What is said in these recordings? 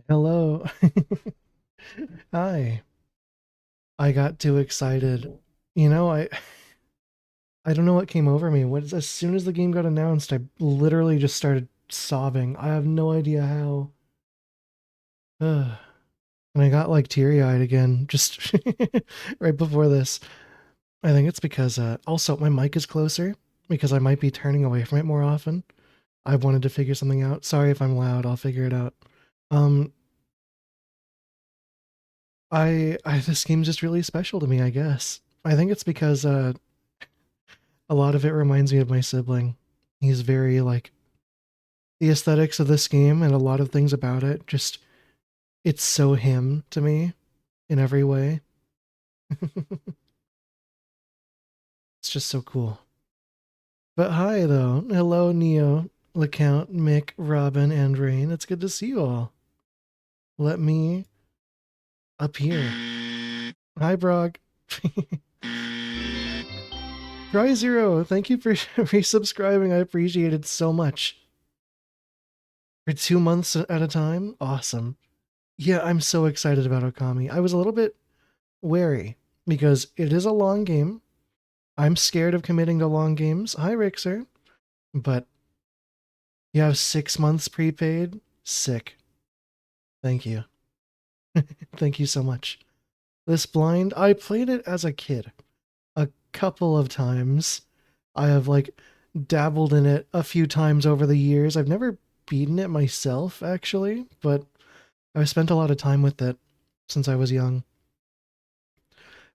Hello. Hi. I got too excited. You know, I don't know what came over me. As soon as the game got announced, I literally just started sobbing. I have no idea how. Ugh. And I got like teary-eyed again just right before this. I think it's because also my mic is closer because I might be turning away from it more often. I wanted to figure something out. Sorry if I'm loud. I'll figure it out. Um I this game's just really special to me, I guess. I think it's because a lot of it reminds me of my sibling. He's very like the aesthetics of this game and a lot of things about it. Just it's so him to me in every way. It's just so cool. But hi though, hello Neo, LeCount, Mick, Robin, and Rain. It's good to see you all. Let me appear. Hi Brog. Try Zero, thank you for resubscribing. I appreciate it so much. For 2 months at a time, awesome. Yeah, I'm so excited about Okami. I was a little bit wary because it is a long game. I'm scared of committing to long games. Hi, Rixer. But you have 6 months prepaid? Sick. Thank you. Thank you so much. This blind, I played it as a kid a couple of times. I have like dabbled in it a few times over the years. I've never beaten it myself, actually, but I've spent a lot of time with it since I was young.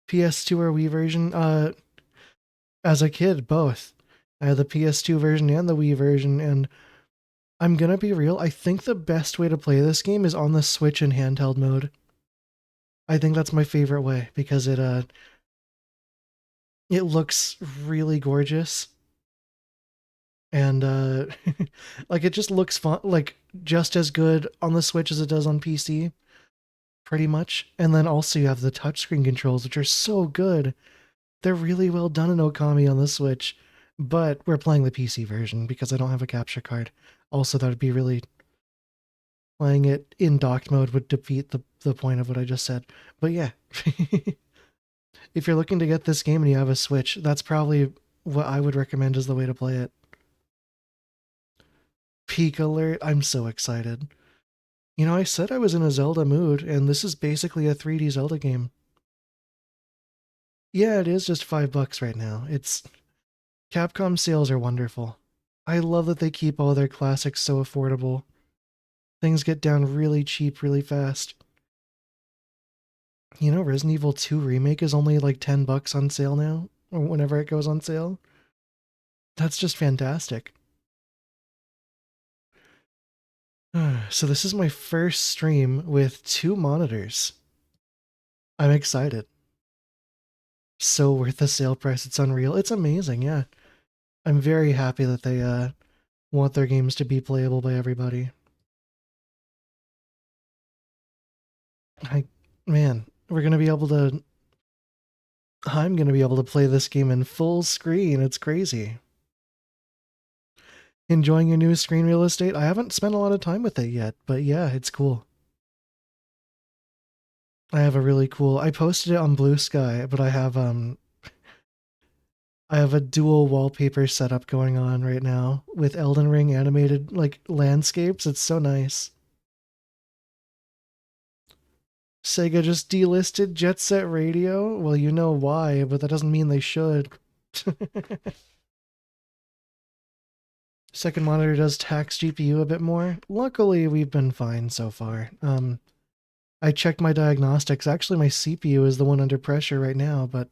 PS2 or Wii version? As a kid, both. I had the PS2 version and the Wii version, and I'm gonna be real, I think the best way to play this game is on the Switch in handheld mode. I think that's my favorite way because it looks really gorgeous and like it just looks fun, like just as good on the Switch as it does on PC, pretty much. And then also you have the touchscreen controls, which are so good. They're really well done in Okami on the Switch, but we're playing the PC version because I don't have a capture card. Also, that would be really playing it in docked mode would defeat the point of what I just said. But yeah, if you're looking to get this game and you have a Switch, that's probably what I would recommend as the way to play it. Peak alert! I'm so excited. You know, I said I was in a Zelda mood, and this is basically a 3D Zelda game. Yeah, it is just $5 right now. It's Capcom sales are wonderful. I love that they keep all their classics so affordable. Things get down really cheap really fast. You know, Resident Evil 2 Remake is only like $10 on sale now, or whenever it goes on sale. That's just fantastic. So, this is my first stream with two monitors. I'm excited. So worth the sale price. It's unreal. It's amazing, yeah. I'm very happy that they want their games to be playable by everybody. I, man, we're gonna be able to. I'm gonna be able to play this game in full screen. It's crazy. Enjoying your new screen real estate? I haven't spent a lot of time with it yet, but yeah, it's cool. I have a really cool. I posted it on Blue Sky, but I have a dual wallpaper setup going on right now with Elden Ring animated like landscapes. It's so nice. Sega just delisted Jet Set Radio? Well, you know why, but that doesn't mean they should. Second monitor does tax GPU a bit more. Luckily, we've been fine so far. I checked my diagnostics. Actually, my CPU is the one under pressure right now, but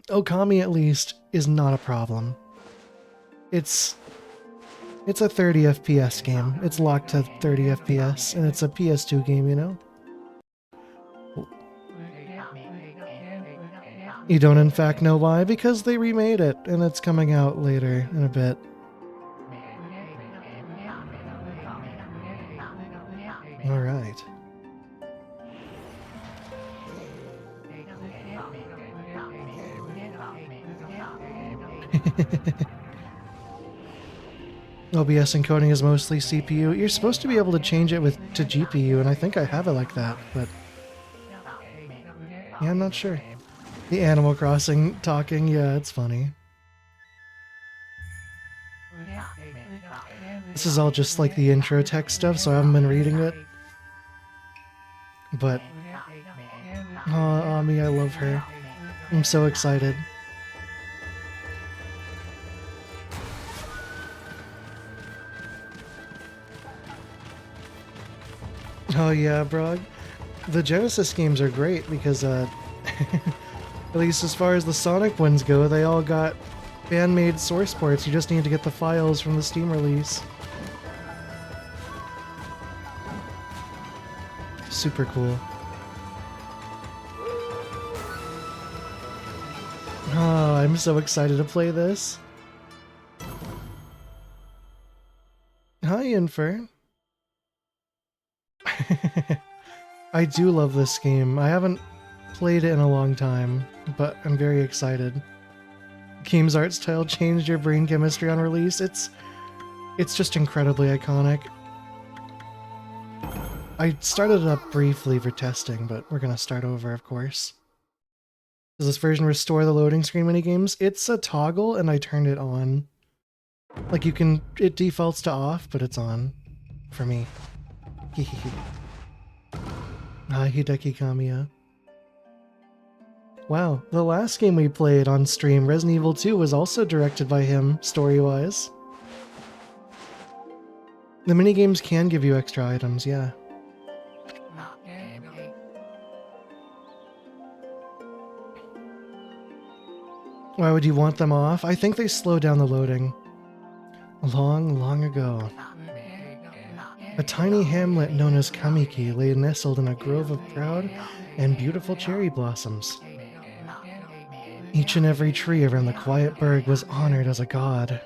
Okami at least is not a problem. It's it's a 30 FPS game. It's locked to 30 FPS, and it's a PS2 game, you know? You don't in fact know why? Because they remade it, and it's coming out later in a bit. Alright. OBS encoding is mostly CPU. You're supposed to be able to change it to GPU, and I think I have it like that, but yeah, I'm not sure. The Animal Crossing talking, yeah, it's funny. This is all just like the intro text stuff, so I haven't been reading it. But, oh, Ami, I love her. I'm so excited. Oh yeah, Brog. The Genesis games are great because, at least as far as the Sonic ones go, they all got fan-made source ports. You just need to get the files from the Steam release. Super cool. Oh, I'm so excited to play this. Hi, Infer. I do love this game. I haven't played it in a long time, but I'm very excited. Game's art style changed your brain chemistry on release. It's just incredibly iconic. I started it up briefly for testing, but we're gonna start over, of course. Does this version restore the loading screen minigames? It's a toggle, and I turned it on. Like, it defaults to off, but it's on. For me. Hehehe. Hi, Hideki Kamiya. Wow, the last game we played on stream, Resident Evil 2, was also directed by him, story-wise. The minigames can give you extra items, yeah. Why would you want them off? I think they slow down the loading. Long, long ago, a tiny hamlet known as Kamiki lay nestled in a grove of proud and beautiful cherry blossoms. Each and every tree around the quiet burg was honored as a god.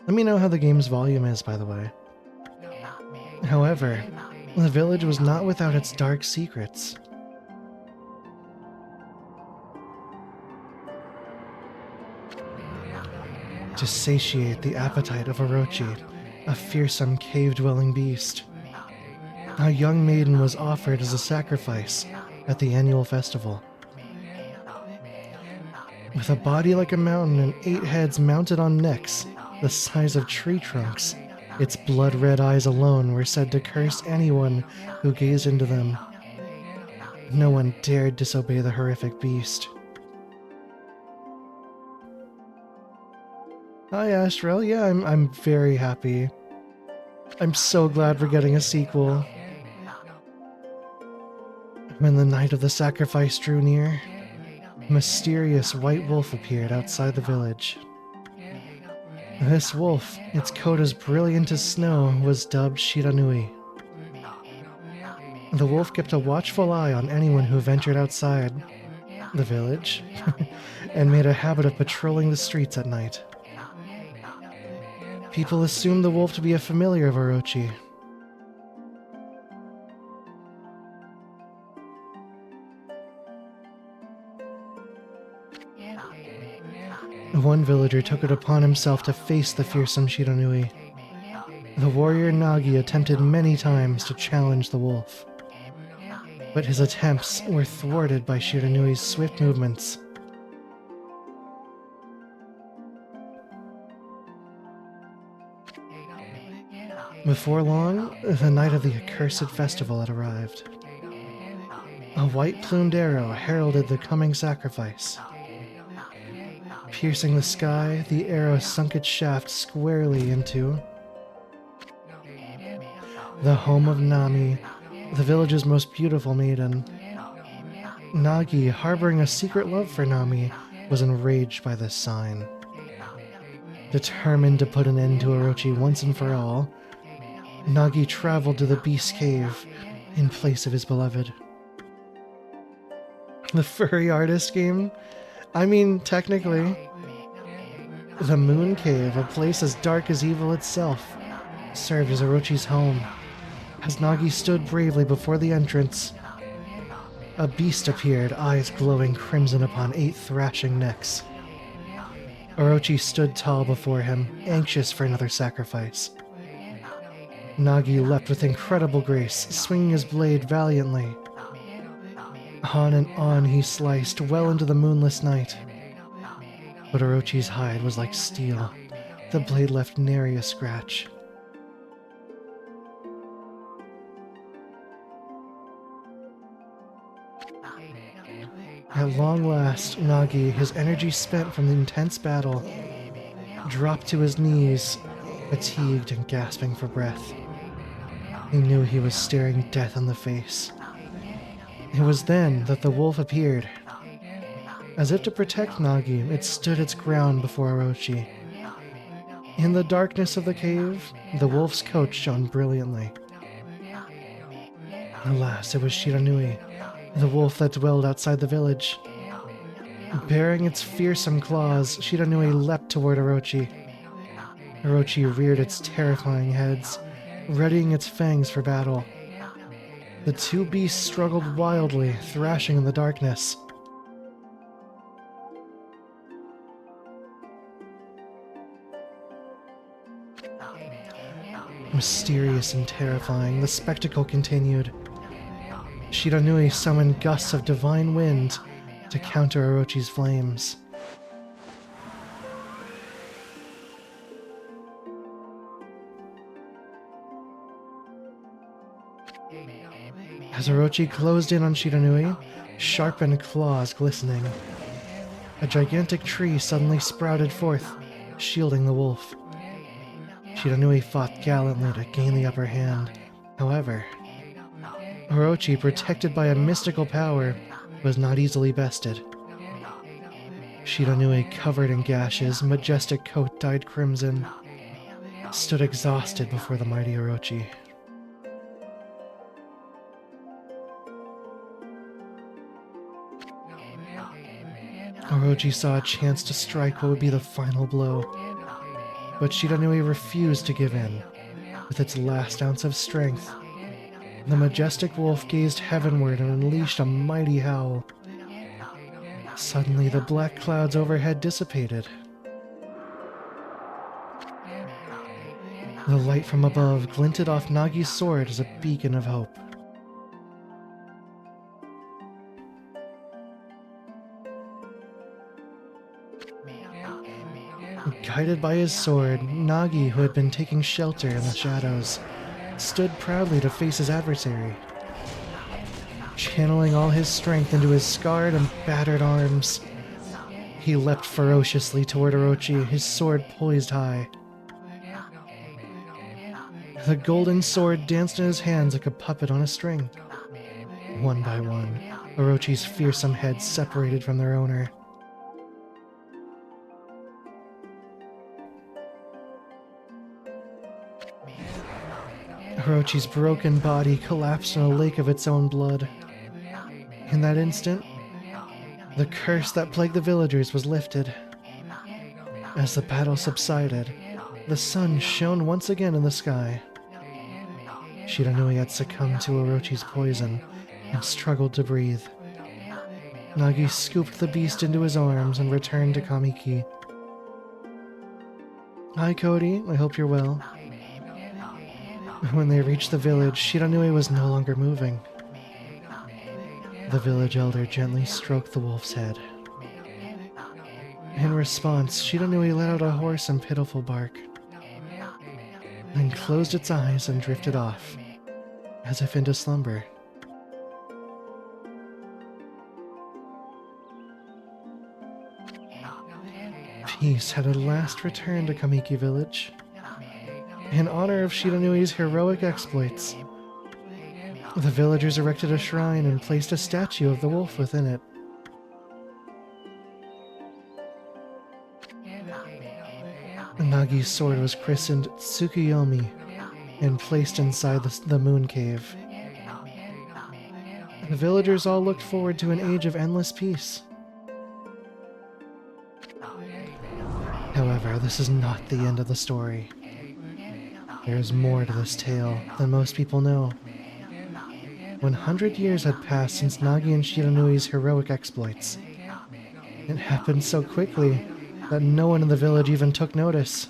Let me know how the game's volume is, by the way. However, the village was not without its dark secrets. To satiate the appetite of Orochi, a fearsome cave-dwelling beast, a young maiden was offered as a sacrifice at the annual festival. With a body like a mountain and 8 heads mounted on necks the size of tree trunks, its blood-red eyes alone were said to curse anyone who gazed into them. No one dared disobey the horrific beast. Hi, Astral. Yeah, I'm very happy. I'm so glad we're getting a sequel. When the night of the sacrifice drew near, a mysterious white wolf appeared outside the village. This wolf, its coat as brilliant as snow, was dubbed Shiranui. The wolf kept a watchful eye on anyone who ventured outside the village and made a habit of patrolling the streets at night. People assumed the wolf to be a familiar of Orochi. One villager took it upon himself to face the fearsome Shiranui. The warrior Nagi attempted many times to challenge the wolf, but his attempts were thwarted by Shiranui's swift movements. Before long, the night of the accursed festival had arrived. A white-plumed arrow heralded the coming sacrifice. Piercing the sky, the arrow sunk its shaft squarely into the home of Nami, the village's most beautiful maiden. Nagi, harboring a secret love for Nami, was enraged by this sign. Determined to put an end to Orochi once and for all, Nagi traveled to the Beast Cave in place of his beloved. The furry artist game? I mean, technically. The Moon Cave, a place as dark as evil itself, served as Orochi's home. As Nagi stood bravely before the entrance, a beast appeared, eyes glowing crimson upon 8 thrashing necks. Orochi stood tall before him, anxious for another sacrifice. Nagi leapt with incredible grace, swinging his blade valiantly. On and on he sliced, well into the moonless night. But Orochi's hide was like steel. The blade left nary a scratch. At long last, Nagi, his energy spent from the intense battle, dropped to his knees, fatigued and gasping for breath. He knew he was staring death in the face. It was then that the wolf appeared. As if to protect Nagi, it stood its ground before Orochi. In the darkness of the cave, the wolf's coat shone brilliantly. Alas, it was Shiranui, the wolf that dwelled outside the village. Bearing its fearsome claws, Shiranui leapt toward Orochi. Orochi reared its terrifying heads, readying its fangs for battle. The two beasts struggled wildly, thrashing in the darkness. Mysterious and terrifying, the spectacle continued. Shiranui summoned gusts of divine wind to counter Orochi's flames. As Orochi closed in on Shiranui, sharpened claws glistening, a gigantic tree suddenly sprouted forth, shielding the wolf. Shiranui fought gallantly to gain the upper hand. However, Orochi, protected by a mystical power, was not easily bested. Shiranui, covered in gashes, majestic coat dyed crimson, stood exhausted before the mighty Orochi. Orochi saw a chance to strike what would be the final blow, but Shiranui refused to give in. With its last ounce of strength, the majestic wolf gazed heavenward and unleashed a mighty howl. Suddenly, the black clouds overhead dissipated. The light from above glinted off Nagi's sword as a beacon of hope. Guided by his sword, Nagi, who had been taking shelter in the shadows, stood proudly to face his adversary. Channeling all his strength into his scarred and battered arms, he leapt ferociously toward Orochi, his sword poised high. The golden sword danced in his hands like a puppet on a string. One by one, Orochi's fearsome heads separated from their owner. Orochi's broken body collapsed in a lake of its own blood. In that instant, the curse that plagued the villagers was lifted. As the battle subsided, the sun shone once again in the sky. Shiranui had succumbed to Orochi's poison and struggled to breathe. Nagi scooped the beast into his arms and returned to Kamiki. "Hi, Cody. I hope you're well." When they reached the village, Shiranui was no longer moving. The village elder gently stroked the wolf's head. In response, Shiranui let out a hoarse and pitiful bark, then closed its eyes and drifted off, as if into slumber. Peace had at last returned to Kamiki village. In honor of Shiranui's heroic exploits, the villagers erected a shrine and placed a statue of the wolf within it. Nagi's sword was christened Tsukuyomi and placed inside the moon cave. The villagers all looked forward to an age of endless peace. However, this is not the end of the story. There is more to this tale than most people know. 100 years had passed since Nagi and Shiranui's heroic exploits. It happened so quickly, that no one in the village even took notice.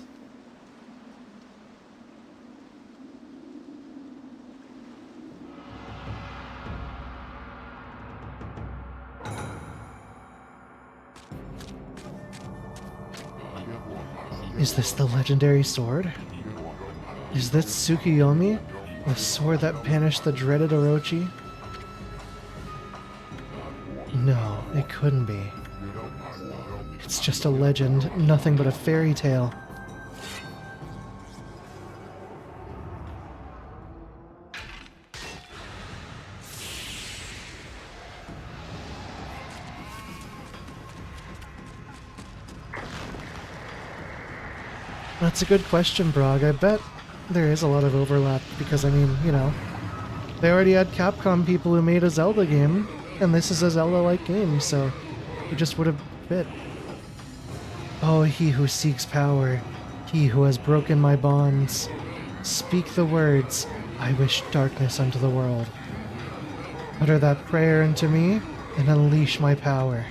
Is this the legendary sword? Is this Tsukuyomi? The sword that banished the dreaded Orochi? No, it couldn't be. It's just a legend, nothing but a fairy tale. That's a good question, Brog. I bet there is a lot of overlap because, I mean, you know, they already had Capcom people who made a Zelda game, and this is a Zelda-like game, so it just would have fit. Oh, he who seeks power, he who has broken my bonds, speak the words, I wish darkness unto the world. Utter that prayer unto me, and unleash my power.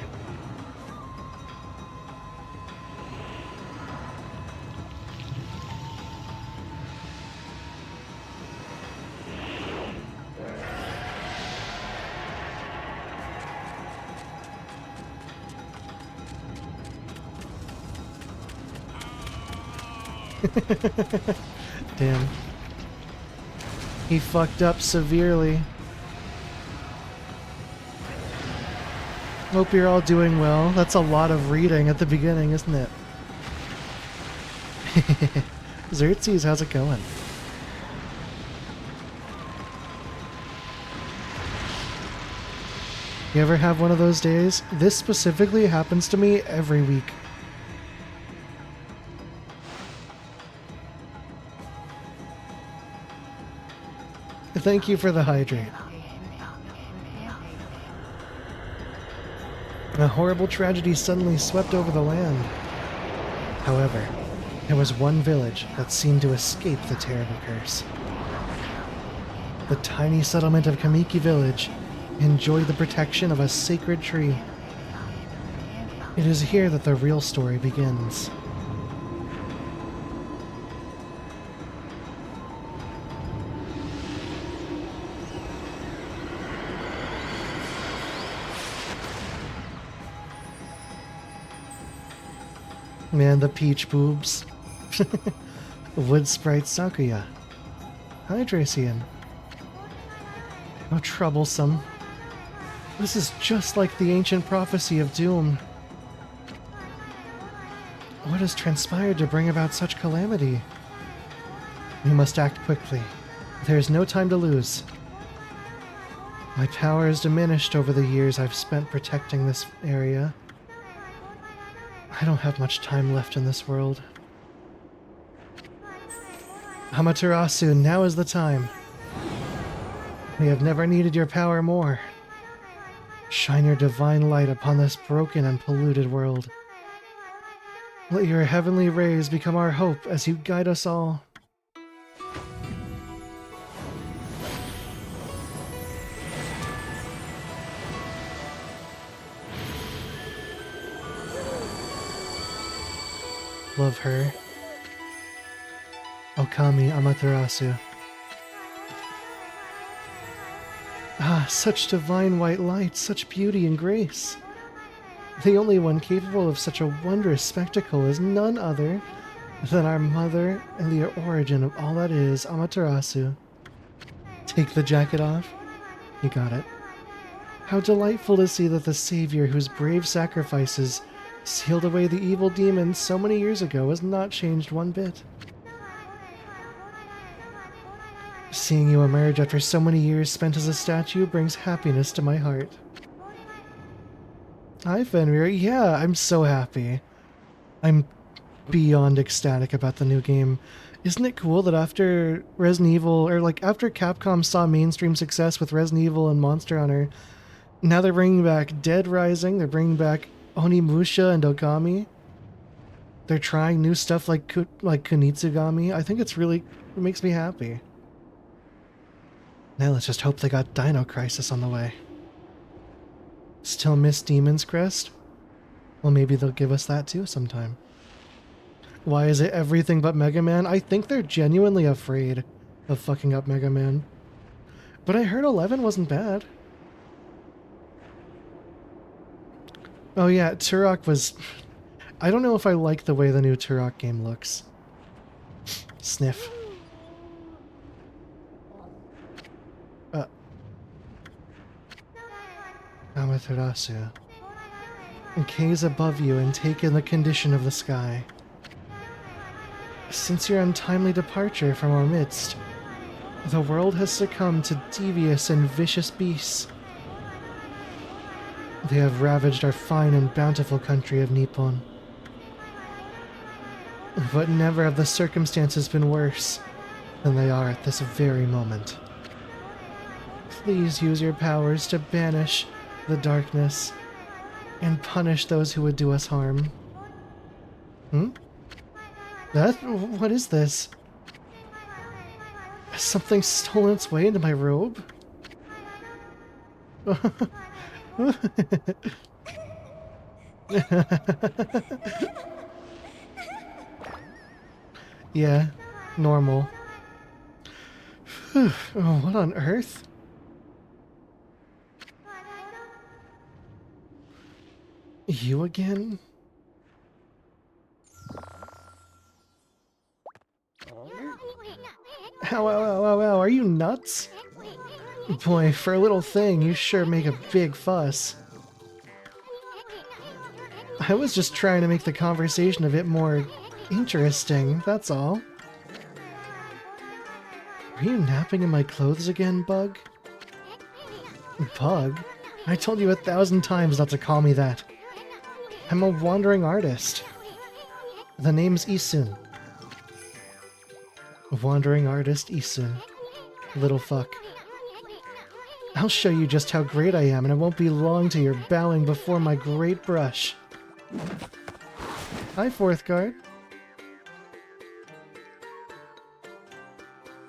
Damn. He fucked up severely. Hope you're all doing well. That's a lot of reading at the beginning, isn't it? Xerxes, how's it going? You ever have one of those days? This specifically happens to me every week. Thank you for the hydrate. A horrible tragedy suddenly swept over the land. However, there was one village that seemed to escape the terrible curse. The tiny settlement of Kamiki Village enjoyed the protection of a sacred tree. It is here that the real story begins. Man, the peach boobs. Wood sprite Sakuya. Hi, Dracian. How troublesome. This is just like the ancient prophecy of doom. What has transpired to bring about such calamity? We must act quickly. There is no time to lose. My power has diminished over the years I've spent protecting this area. I don't have much time left in this world. Amaterasu, now is the time. We have never needed your power more. Shine your divine light upon this broken and polluted world. Let your heavenly rays become our hope as you guide us all. Love her. Okami Amaterasu. Ah, such divine white light, such beauty and grace. The only one capable of such a wondrous spectacle is none other than our mother and the origin of all that is, Amaterasu. Take the jacket off. You got it. How delightful to see that the savior whose brave sacrifices sealed away the evil demons so many years ago has not changed one bit. Seeing you emerge after so many years spent as a statue brings happiness to my heart. Hi, Fenrir. Yeah, I'm so happy. I'm beyond ecstatic about the new game. Isn't it cool that after Resident Evil, or like after Capcom saw mainstream success with Resident Evil and Monster Hunter, now they're bringing back Dead Rising, they're bringing back Onimusha and Okami. They're trying new stuff like Kunitsugami. I think it makes me happy. Now let's just hope they got Dino Crisis on the way. Still miss Demon's Crest? Well, maybe they'll give us that too sometime. Why is it everything but Mega Man? I think they're genuinely afraid of fucking up Mega Man. But I heard 11 wasn't bad. Oh yeah, Turok was... I don't know if I like the way the new Turok game looks. Sniff. Amaterasu. Gaze above you and take in the condition of the sky. Since your untimely departure from our midst, the world has succumbed to devious and vicious beasts. They have ravaged our fine and bountiful country of Nippon. But never have the circumstances been worse than they are at this very moment. Please use your powers to banish the darkness and punish those who would do us harm. What is this? Has something stolen its way into my robe? Yeah, normal. Oh, what on earth? You again? Ow, are you nuts? Boy, for a little thing, you sure make a big fuss. I was just trying to make the conversation a bit more interesting, that's all. Are you napping in my clothes again, Bug? Bug? I told you 1,000 times not to call me that. I'm a wandering artist. The name's Isun. Wandering artist Isun. Little fuck. I'll show you just how great I am, and it won't be long till you're bowing before my great brush. Hi, fourth guard.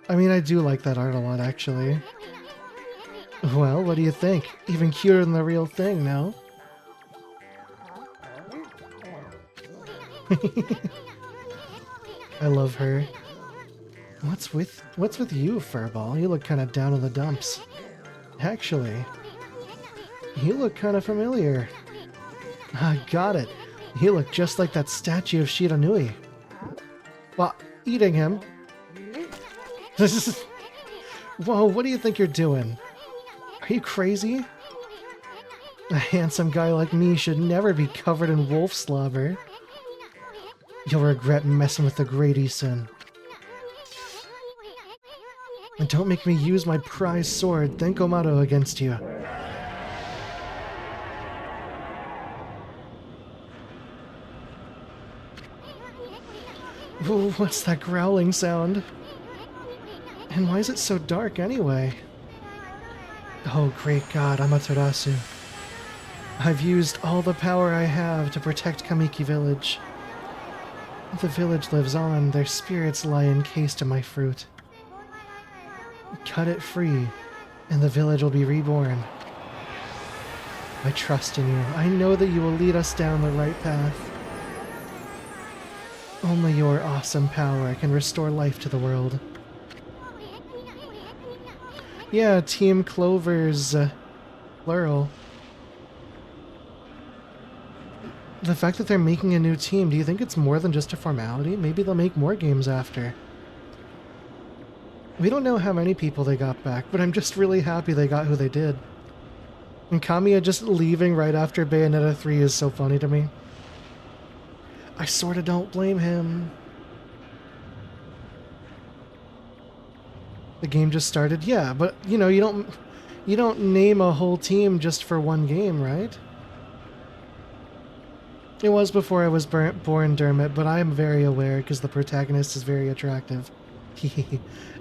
I mean, I do like that art a lot, actually. Well, what do you think? Even cuter than the real thing, no? I love her. What's with you, Furball? You look kind of down in the dumps. Actually, you look kind of familiar. Ah, got it. You look just like that statue of Shiranui. Well, eating him. Whoa, what do you think you're doing? Are you crazy? A handsome guy like me should never be covered in wolf slobber. You'll regret messing with the great Isun. And don't make me use my prized sword, Denkomato, against you. Ooh, what's that growling sound? And why is it so dark anyway? Oh, great God, Amaterasu. I've used all the power I have to protect Kamiki Village. The village lives on, their spirits lie encased in my fruit. Cut it free, and the village will be reborn. I trust in you. I know that you will lead us down the right path. Only your awesome power can restore life to the world. Yeah, Team Clover's plural. The fact that they're making a new team, do you think it's more than just a formality? Maybe they'll make more games after. We don't know how many people they got back, but I'm just really happy they got who they did. And Kamiya just leaving right after Bayonetta 3 is so funny to me. I sorta don't blame him. The game just started? Yeah, but you know, you don't name a whole team just for one game, right? It was before I was born, Dermot, but I am very aware because the protagonist is very attractive.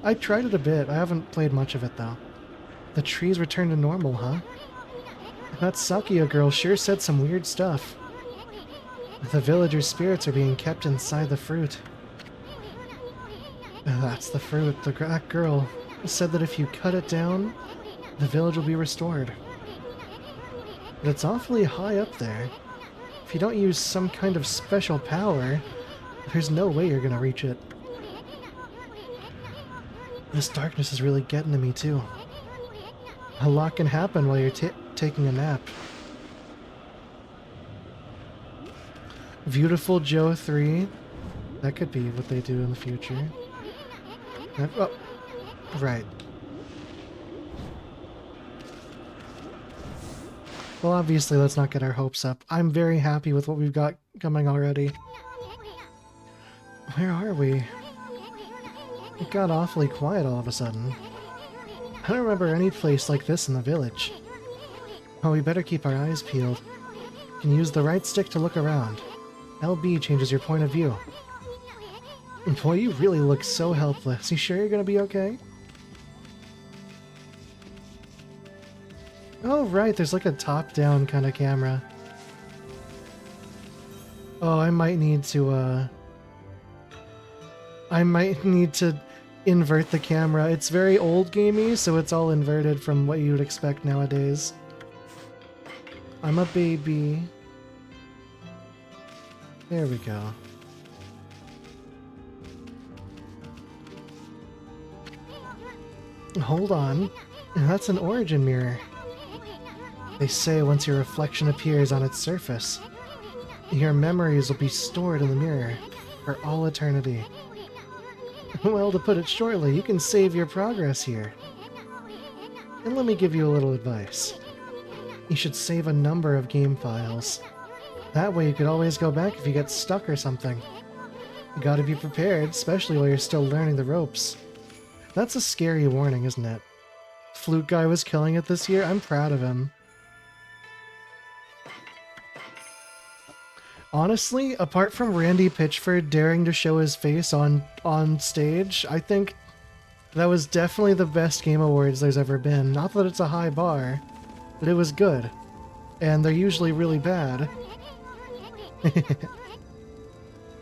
I tried it a bit. I haven't played much of it, though. The trees returned to normal, huh? That Sakuya girl sure said some weird stuff. The villagers' spirits are being kept inside the fruit. That's the fruit. That girl said that if you cut it down, the village will be restored. But it's awfully high up there. if you don't use some kind of special power, there's no way you're gonna reach it. This darkness is really getting to me too. A lot can happen while you're taking a nap. Beautiful Joe 3. That could be what they do in the future. Oh, right. Well, obviously, let's not get our hopes up. I'm very happy with what we've got coming already. Where are we? It got awfully quiet all of a sudden. I don't remember any place like this in the village. Oh, we better keep our eyes peeled. You can use the right stick to look around. LB changes your point of view. Boy, you really look so helpless. You sure you're gonna be okay? Oh, right, there's like a top-down kind of camera. Oh, I might need to invert the camera. It's very old gamey, so it's all inverted from what you would expect nowadays. I'm a baby. There we go. Hold on. That's an origin mirror. They say once your reflection appears on its surface, your memories will be stored in the mirror for all eternity. Well, to put it shortly, you can save your progress here. And let me give you a little advice. You should save a number of game files. That way you could always go back if you get stuck or something. You gotta be prepared, especially while you're still learning the ropes. That's a scary warning, isn't it? Flute Guy was killing it this year. I'm proud of him. Honestly, apart from Randy Pitchford daring to show his face on stage, I think that was definitely the best Game Awards there's ever been. Not that it's a high bar, but it was good. And they're usually really bad. The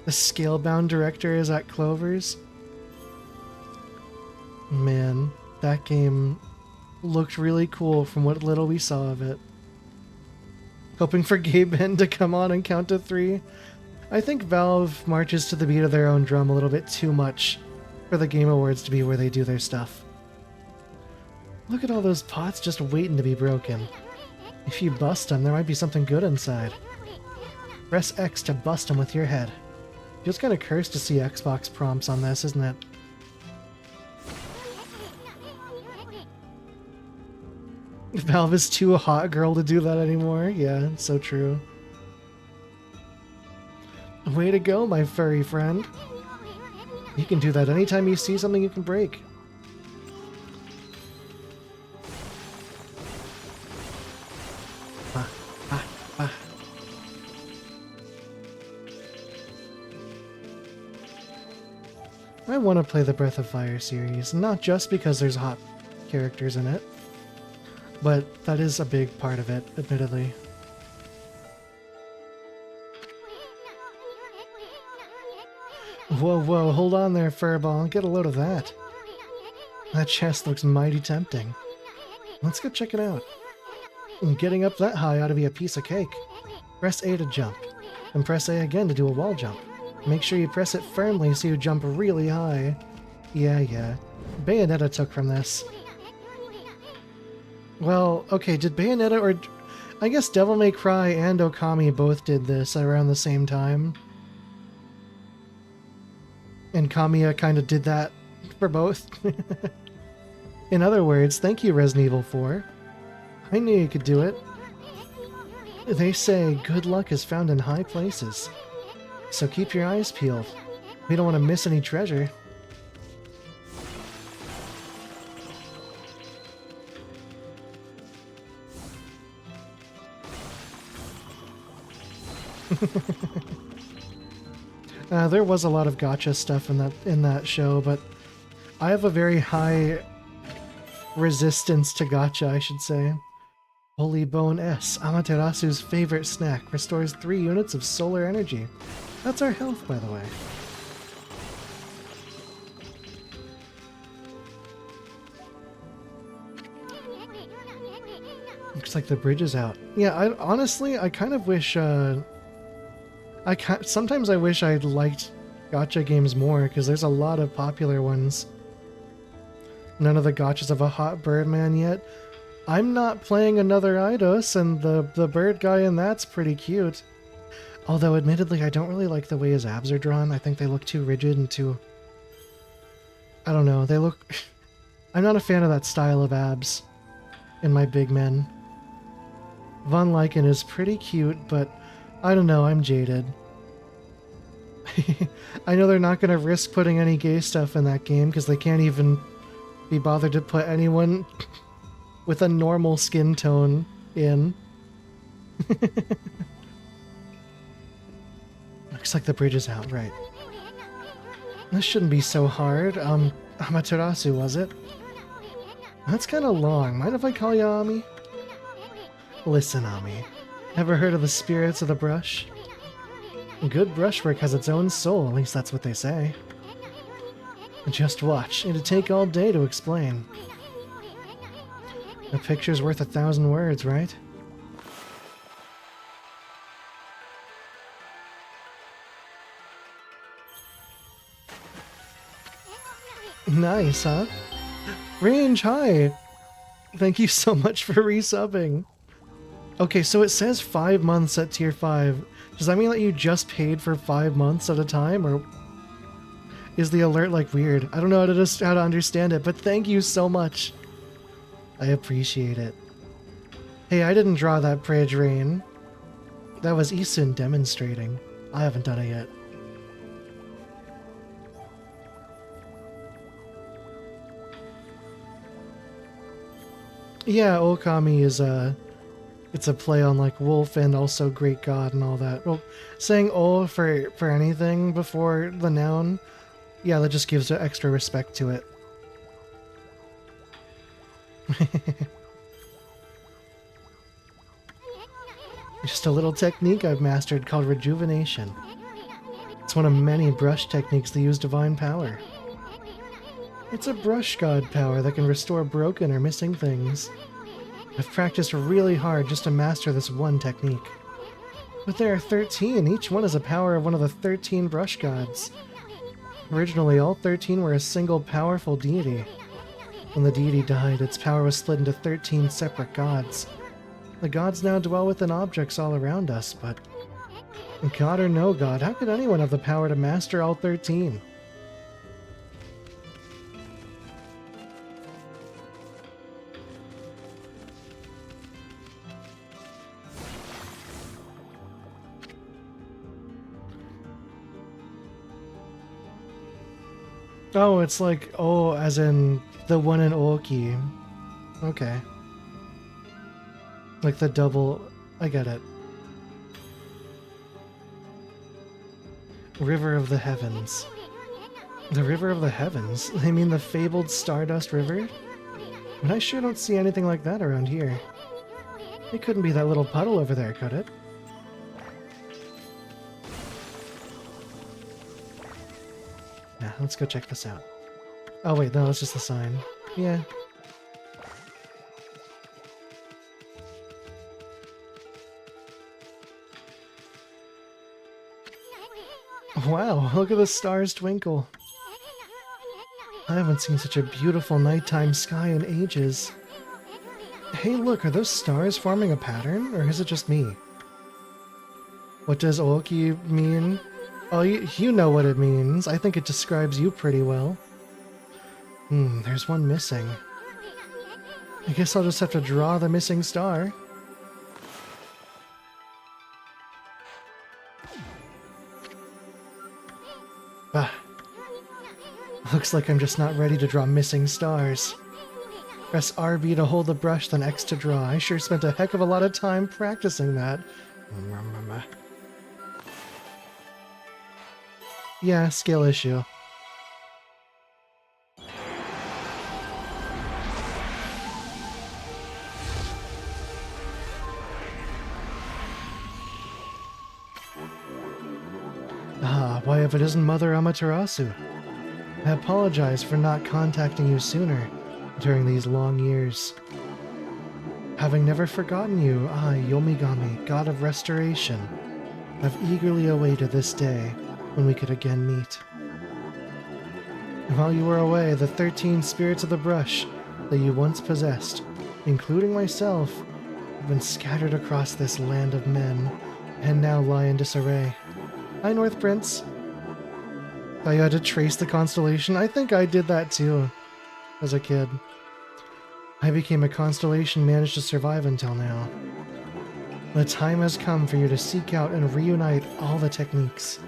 Scalebound director is at Clover's. Man, that game looked really cool from what little we saw of it. Hoping for Gabe Ben to come on and count to 3. I think Valve marches to the beat of their own drum a little bit too much for the Game Awards to be where they do their stuff. Look at all those pots just waiting to be broken. If you bust them, there might be something good inside. Press X to bust them with your head. Feels kind of cursed to see Xbox prompts on this, isn't it? Valve is too a hot girl to do that anymore. Yeah, it's so true. Way to go, my furry friend. You can do that anytime you see something you can break. I want to play the Breath of Fire series, not just because there's hot characters in it, but that is a big part of it, admittedly. Whoa, whoa, hold on there, Furball. Get a load of that. That chest looks mighty tempting. Let's go check it out. Getting up that high ought to be a piece of cake. Press A to jump, and press A again to do a wall jump. Make sure you press it firmly so you jump really high. Yeah. Bayonetta took from this. Well, okay, did Bayonetta or... I guess Devil May Cry and Okami both did this around the same time. And Kamiya kind of did that for both. In other words, thank you, Resident Evil 4. I knew you could do it. They say good luck is found in high places. So keep your eyes peeled. We don't want to miss any treasure. There was a lot of gacha stuff in that show, but I have a very high resistance to gacha, I should say. Holy Bone S, Amaterasu's favorite snack, restores 3 units of solar energy. That's our health, by the way. Looks like the bridge is out. Yeah, honestly, I kind of wish Sometimes I wish I'd liked gacha games more, because there's a lot of popular ones. None of the gachas of a hot Birdman yet. I'm not playing another Eidos, and the bird guy in that's pretty cute. Although, admittedly, I don't really like the way his abs are drawn. I think they look too rigid and too... I don't know, they look... I'm not a fan of that style of abs in my big men. Von Lycan is pretty cute, but I don't know, I'm jaded. I know they're not going to risk putting any gay stuff in that game because they can't even be bothered to put anyone with a normal skin tone in. Looks like the bridge is out, right. This shouldn't be so hard. Amaterasu, was it? That's kind of long. Mind if I call you Ami? Listen, Ami. Ever heard of the spirits of the brush? Good brushwork has its own soul, at least that's what they say. Just watch. It'd take all day to explain. A picture's worth 1,000 words, right? Nice, huh? Range, hi! Thank you so much for resubbing. Okay, so it says 5 months at tier 5. Does that mean that you just paid for 5 months at a time, or is the alert like weird? I don't know how to understand it, but thank you so much. I appreciate it. Hey, I didn't draw that bridge, Rain. That was Isun demonstrating. I haven't done it yet. Yeah, Okami is it's a play on like wolf and also great god and all that. Well, saying O for anything before the noun, yeah, that just gives extra respect to it. Just a little technique I've mastered called rejuvenation. It's one of many brush techniques that use divine power. It's a brush god power that can restore broken or missing things. I've practiced really hard just to master this one technique. But there are 13, each one is a power of one of the 13 brush gods. Originally, all 13 were a single powerful deity. When the deity died, its power was split into 13 separate gods. The gods now dwell within objects all around us, but god or no god, how could anyone have the power to master all 13? Oh, it's like, oh, as in the one in Oki. Okay. Like the double... I get it. River of the Heavens. The River of the Heavens? They mean the fabled Stardust River? But I sure don't see anything like that around here. It couldn't be that little puddle over there, could it? Yeah, let's go check this out. Oh wait, no, it's just a sign. Yeah. Wow, look at the stars twinkle. I haven't seen such a beautiful nighttime sky in ages. Hey look, are those stars forming a pattern, or is it just me? What does Oki mean? Oh, you know what it means. I think it describes you pretty well. There's one missing. I guess I'll just have to draw the missing star. Bah. Looks like I'm just not ready to draw missing stars. Press RB to hold the brush, then X to draw. I sure spent a heck of a lot of time practicing that. Yeah, skill issue. Why if it isn't Mother Amaterasu? I apologize for not contacting you sooner during these long years. Having never forgotten you, I, Yomigami, god of restoration. I've eagerly awaited this day when we could again meet. While you were away, the 13 spirits of the brush that you once possessed, including myself, have been scattered across this land of men and now lie in disarray. Hi, North Prince. Thought you had to trace the constellation? I think I did that too as a kid. I became a constellation, managed to survive until now. The time has come for you to seek out and reunite all the techniques.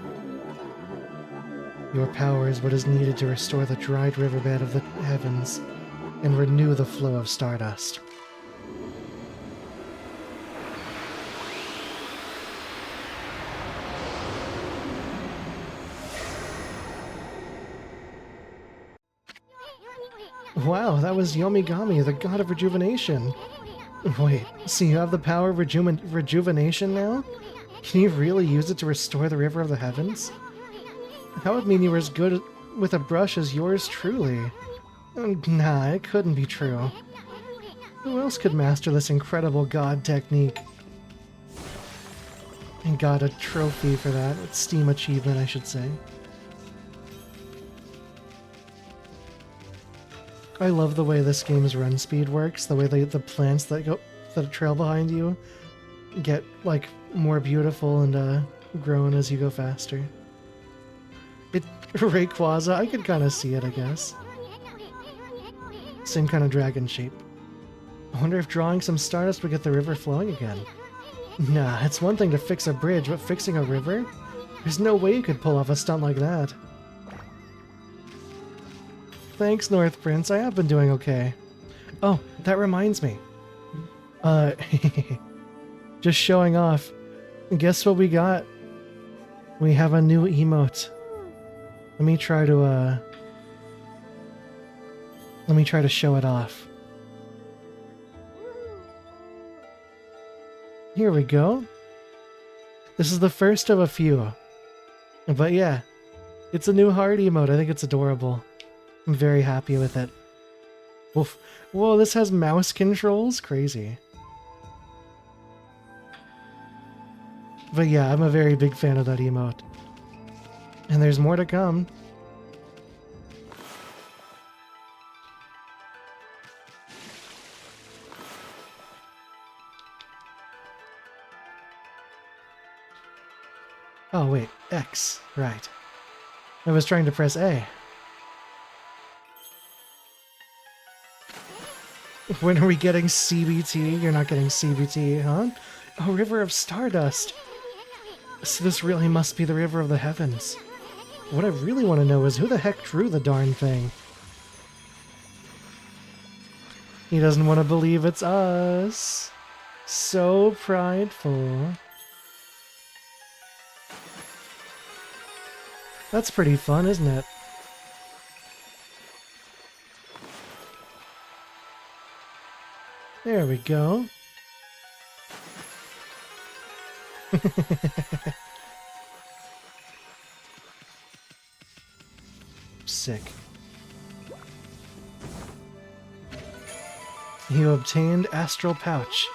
Your power is what is needed to restore the dried riverbed of the heavens and renew the flow of stardust. Wow, that was Yomigami, the god of rejuvenation. Wait, so you have the power of rejuvenation now? Can you really use it to restore the river of the heavens? That would mean you were as good with a brush as yours truly. Nah, it couldn't be true. Who else could master this incredible god technique? And got a trophy for that. It's Steam achievement, I should say. I love the way this game's run speed works, the way the plants that trail behind you get like more beautiful and grown as you go faster. Rayquaza, I could kind of see it, I guess. Same kind of dragon shape. I wonder if drawing some stardust would get the river flowing again. Nah, it's one thing to fix a bridge, but fixing a river? There's no way you could pull off a stunt like that. Thanks, North Prince. I have been doing okay. Oh, that reminds me. Just showing off. Guess what we got? We have a new emote. Let me try to show it off. Here we go. This is the first of a few. But yeah, it's a new heart emote. I think it's adorable. I'm very happy with it. Oof. Whoa, this has mouse controls? Crazy. But yeah, I'm a very big fan of that emote. And there's more to come. Oh wait, X. Right. I was trying to press A. When are we getting CBT? You're not getting CBT, huh? Oh, River of Stardust. So this really must be the River of the Heavens. What I really want to know is who the heck drew the darn thing? He doesn't want to believe it's us. So prideful. That's pretty fun, isn't it? There we go. Sick. You obtained Astral Pouch.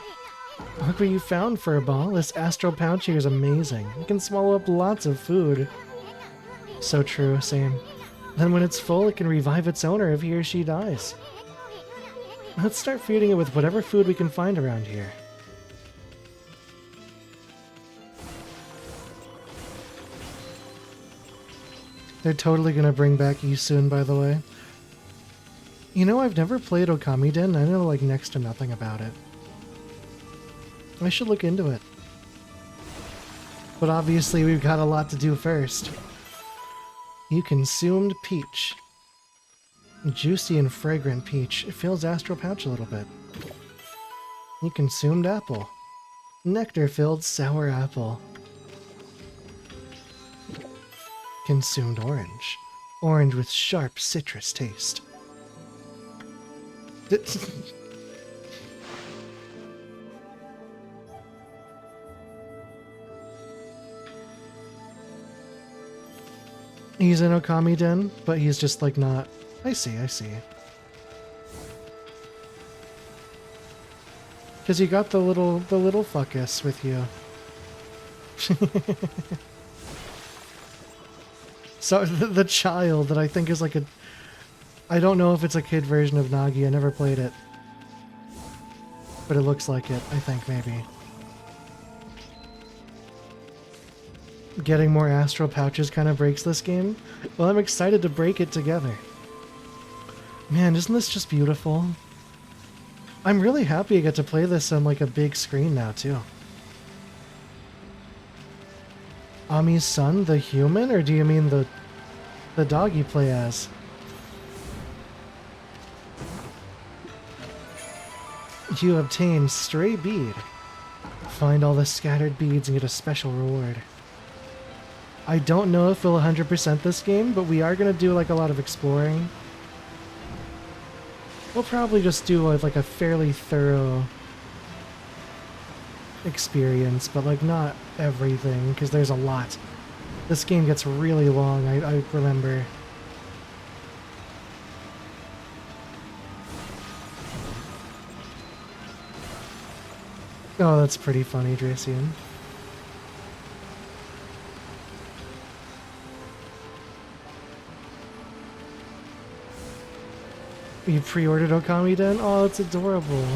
Look what you found, Furball. This Astral Pouch here is amazing. You can swallow up lots of food. So true, same. Then when it's full, it can revive its owner if he or she dies. Let's start feeding it with whatever food we can find around here. They're totally gonna bring back E soon, by the way. You know, I've never played Okami Den. I know like next to nothing about it. I should look into it. But obviously we've got a lot to do first. You consumed peach. Juicy and fragrant peach. It fills Astral Pouch a little bit. You consumed apple. Nectar-filled sour apple. Consumed orange. Orange with sharp citrus taste. He's in Okami Den, but he's just like not... I see. Because you got the little fuckus with you. So the child that I think is like a... I don't know if it's a kid version of Nagi. I never played it. But it looks like it, I think, maybe. Getting more astral pouches kind of breaks this game. Well, I'm excited to break it together. Man, isn't this just beautiful? I'm really happy I get to play this on like a big screen now, too. Ami's son, the human, or do you mean the dog you play as? You obtain stray bead. Find all the scattered beads and get a special reward. I don't know if we'll 100% this game, but we are going to do like a lot of exploring. We'll probably just do like a fairly thorough experience, but like not everything, because there's a lot. This game gets really long, I remember. Oh, that's pretty funny, Dracian. You pre-ordered Okami Den? Oh, it's adorable.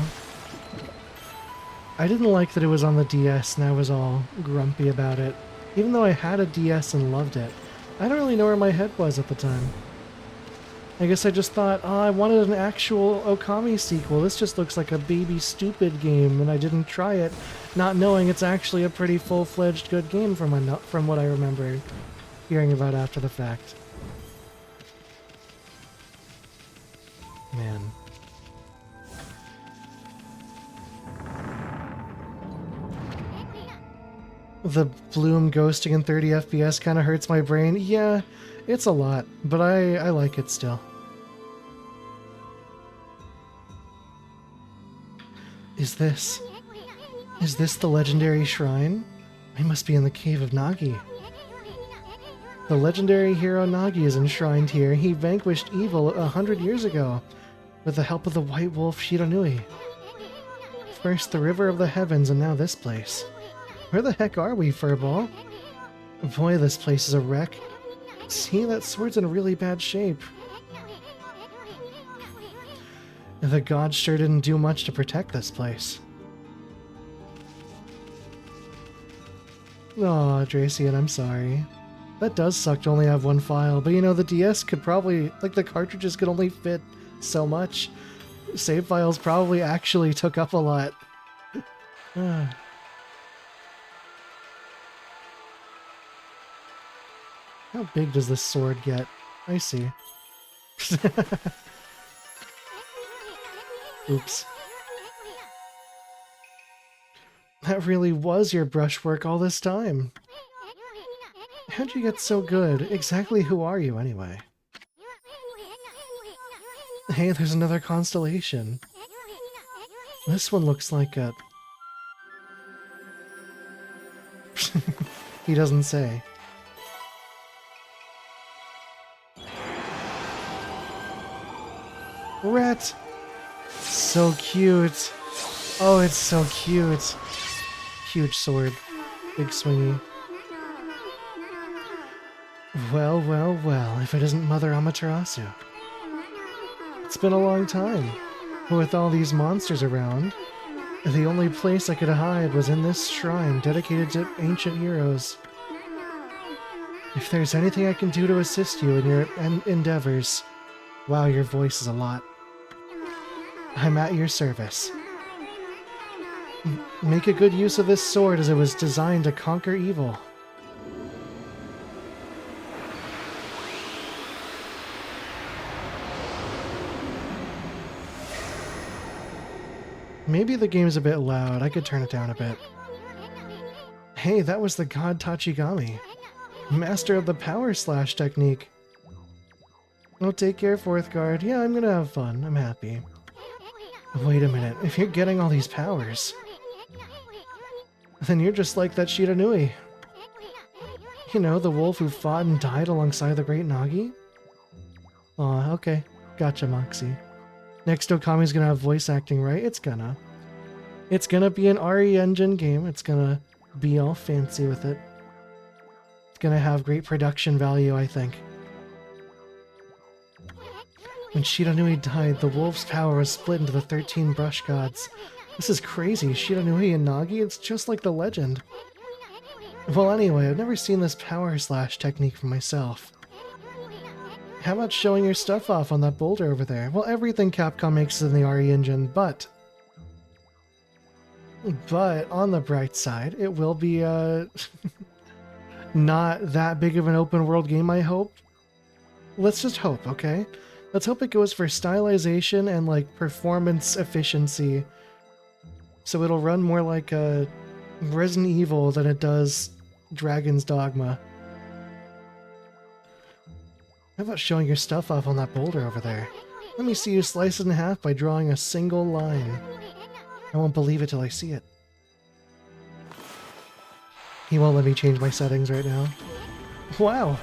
I didn't like that it was on the DS and I was all grumpy about it. Even though I had a DS and loved it. I don't really know where my head was at the time. I guess I just thought, oh, I wanted an actual Okami sequel. This just looks like a baby stupid game, and I didn't try it, not knowing it's actually a pretty full-fledged good game from what I remember hearing about after the fact. Man. The Bloom ghosting in 30 FPS kind of hurts my brain. Yeah, it's a lot, but I like it still. Is this the legendary shrine? I must be in the cave of Nagi. The legendary hero Nagi is enshrined here. He vanquished evil 100 years ago with the help of the White Wolf Shiranui. First the River of the Heavens and now this place. Where the heck are we, Furball? Boy, this place is a wreck. See, that sword's in really bad shape. The gods sure didn't do much to protect this place. Aw, Dracian, I'm sorry. That does suck to only have one file, but you know, the DS could probably, like, the cartridges could only fit so much. Save files probably actually took up a lot. How big does this sword get? I see. Oops. That really was your brushwork all this time. How'd you get so good? Exactly who are you, anyway? Hey, there's another constellation. This one looks like a... He doesn't say. Rat! So cute. Oh, it's so cute. Huge sword. Big swingy. Well, well, well, if it isn't Mother Amaterasu. It's been a long time. With all these monsters around, the only place I could hide was in this shrine dedicated to ancient heroes. If there's anything I can do to assist you in your endeavors... Wow, your voice is a lot. I'm at your service. Make a good use of this sword as it was designed to conquer evil. Maybe the game's a bit loud. I could turn it down a bit. Hey, that was the god Tachigami. Master of the Power Slash technique. Oh, take care, Fourth Guard. Yeah, I'm gonna have fun. I'm happy. Wait a minute. If you're getting all these powers, then you're just like that Shiranui. You know, the wolf who fought and died alongside the great Nagi? Aw, okay. Gotcha, Moxie. Next Okami's gonna have voice acting, right? It's gonna. It's gonna be an RE Engine game. It's gonna be all fancy with it. It's gonna have great production value, I think. When Shiranui died, the wolf's power was split into the 13 brush gods. This is crazy. Shiranui and Nagi, it's just like the legend. Well, anyway, I've never seen this power slash technique for myself. How about showing your stuff off on that boulder over there? Well, everything Capcom makes is in the RE engine, but on the bright side, it will be not that big of an open world game, I hope. Let's just hope, okay? Let's hope it goes for stylization and like performance efficiency. So it'll run more like a Resident Evil than it does Dragon's Dogma. How about showing your stuff off on that boulder over there? Let me see you slice it in half by drawing a single line. I won't believe it till I see it. He won't let me change my settings right now. Wow!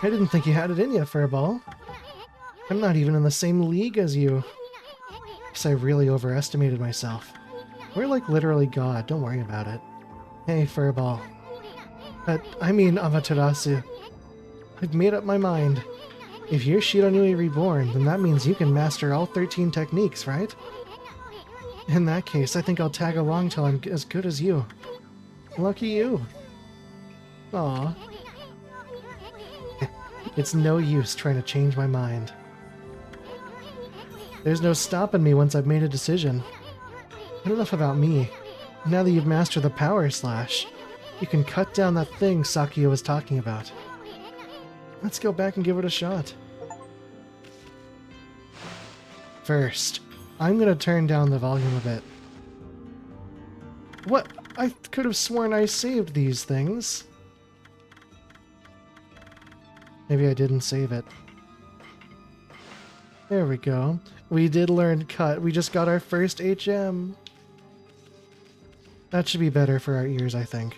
I didn't think you had it in you, Furball. I'm not even in the same league as you. Guess I really overestimated myself. We're like literally God, don't worry about it. Hey, Furball. I mean Amaterasu. I've made up my mind. If you're Shiranui Reborn, then that means you can master all 13 techniques, right? In that case, I think I'll tag along till I'm as good as you. Lucky you. Aw. It's no use trying to change my mind. There's no stopping me once I've made a decision. But enough about me. Now that you've mastered the power slash, you can cut down that thing Sakuya was talking about. Let's go back and give it a shot. First, I'm gonna turn down the volume a bit. What? I could have sworn I saved these things. Maybe I didn't save it. There we go. We did learn cut. We just got our first HM. That should be better for our ears, I think.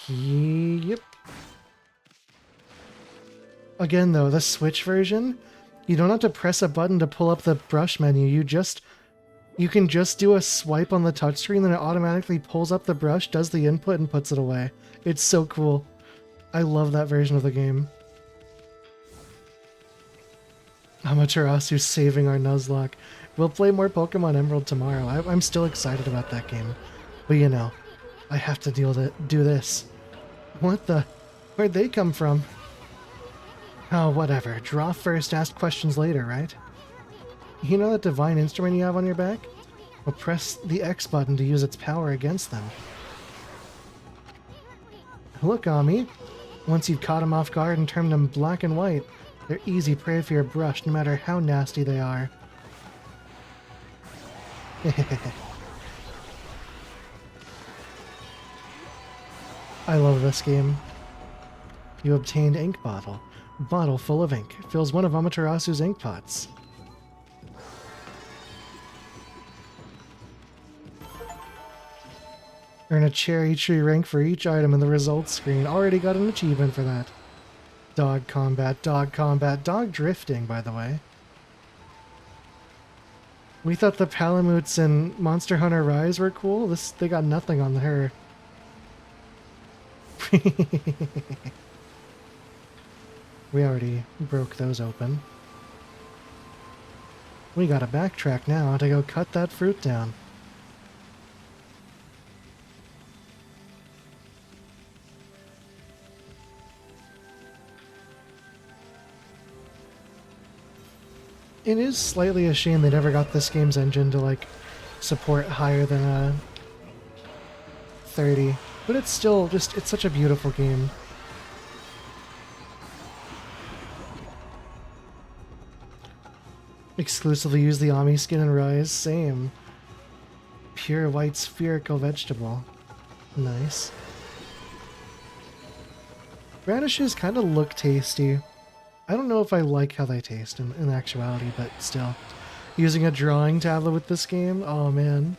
Yep. Again, though, the Switch version, you don't have to press a button to pull up the brush menu. You can just do a swipe on the touchscreen, then it automatically pulls up the brush, does the input, and puts it away. It's so cool. I love that version of the game. Amaterasu saving our Nuzlocke. We'll play more Pokemon Emerald tomorrow. I'm still excited about that game. But you know, I have to do this. What the? Where'd they come from? Oh, whatever. Draw first, ask questions later, right? You know that divine instrument you have on your back? Well, press the X button to use its power against them. Look, Ami. Once you've caught them off guard and turned them black and white, they're easy prey for your brush, no matter how nasty they are. I love this game. You obtained ink bottle. Bottle full of ink. Fills one of Amaterasu's ink pots. Earn a cherry tree rank for each item in the results screen. Already got an achievement for that. Dog combat, dog combat, dog drifting, by the way. We thought the Palamutes in Monster Hunter Rise were cool. They got nothing on her. We already broke those open. We gotta backtrack now to go cut that fruit down. It is slightly a shame they never got this game's engine to, like, support higher than a 30. But it's still just, it's such a beautiful game. Exclusively use the Ami skin and Rise, same. Pure white spherical vegetable. Nice. Radishes kind of look tasty. I don't know if I like how they taste in actuality, but still. Using a drawing tablet with this game? Oh man.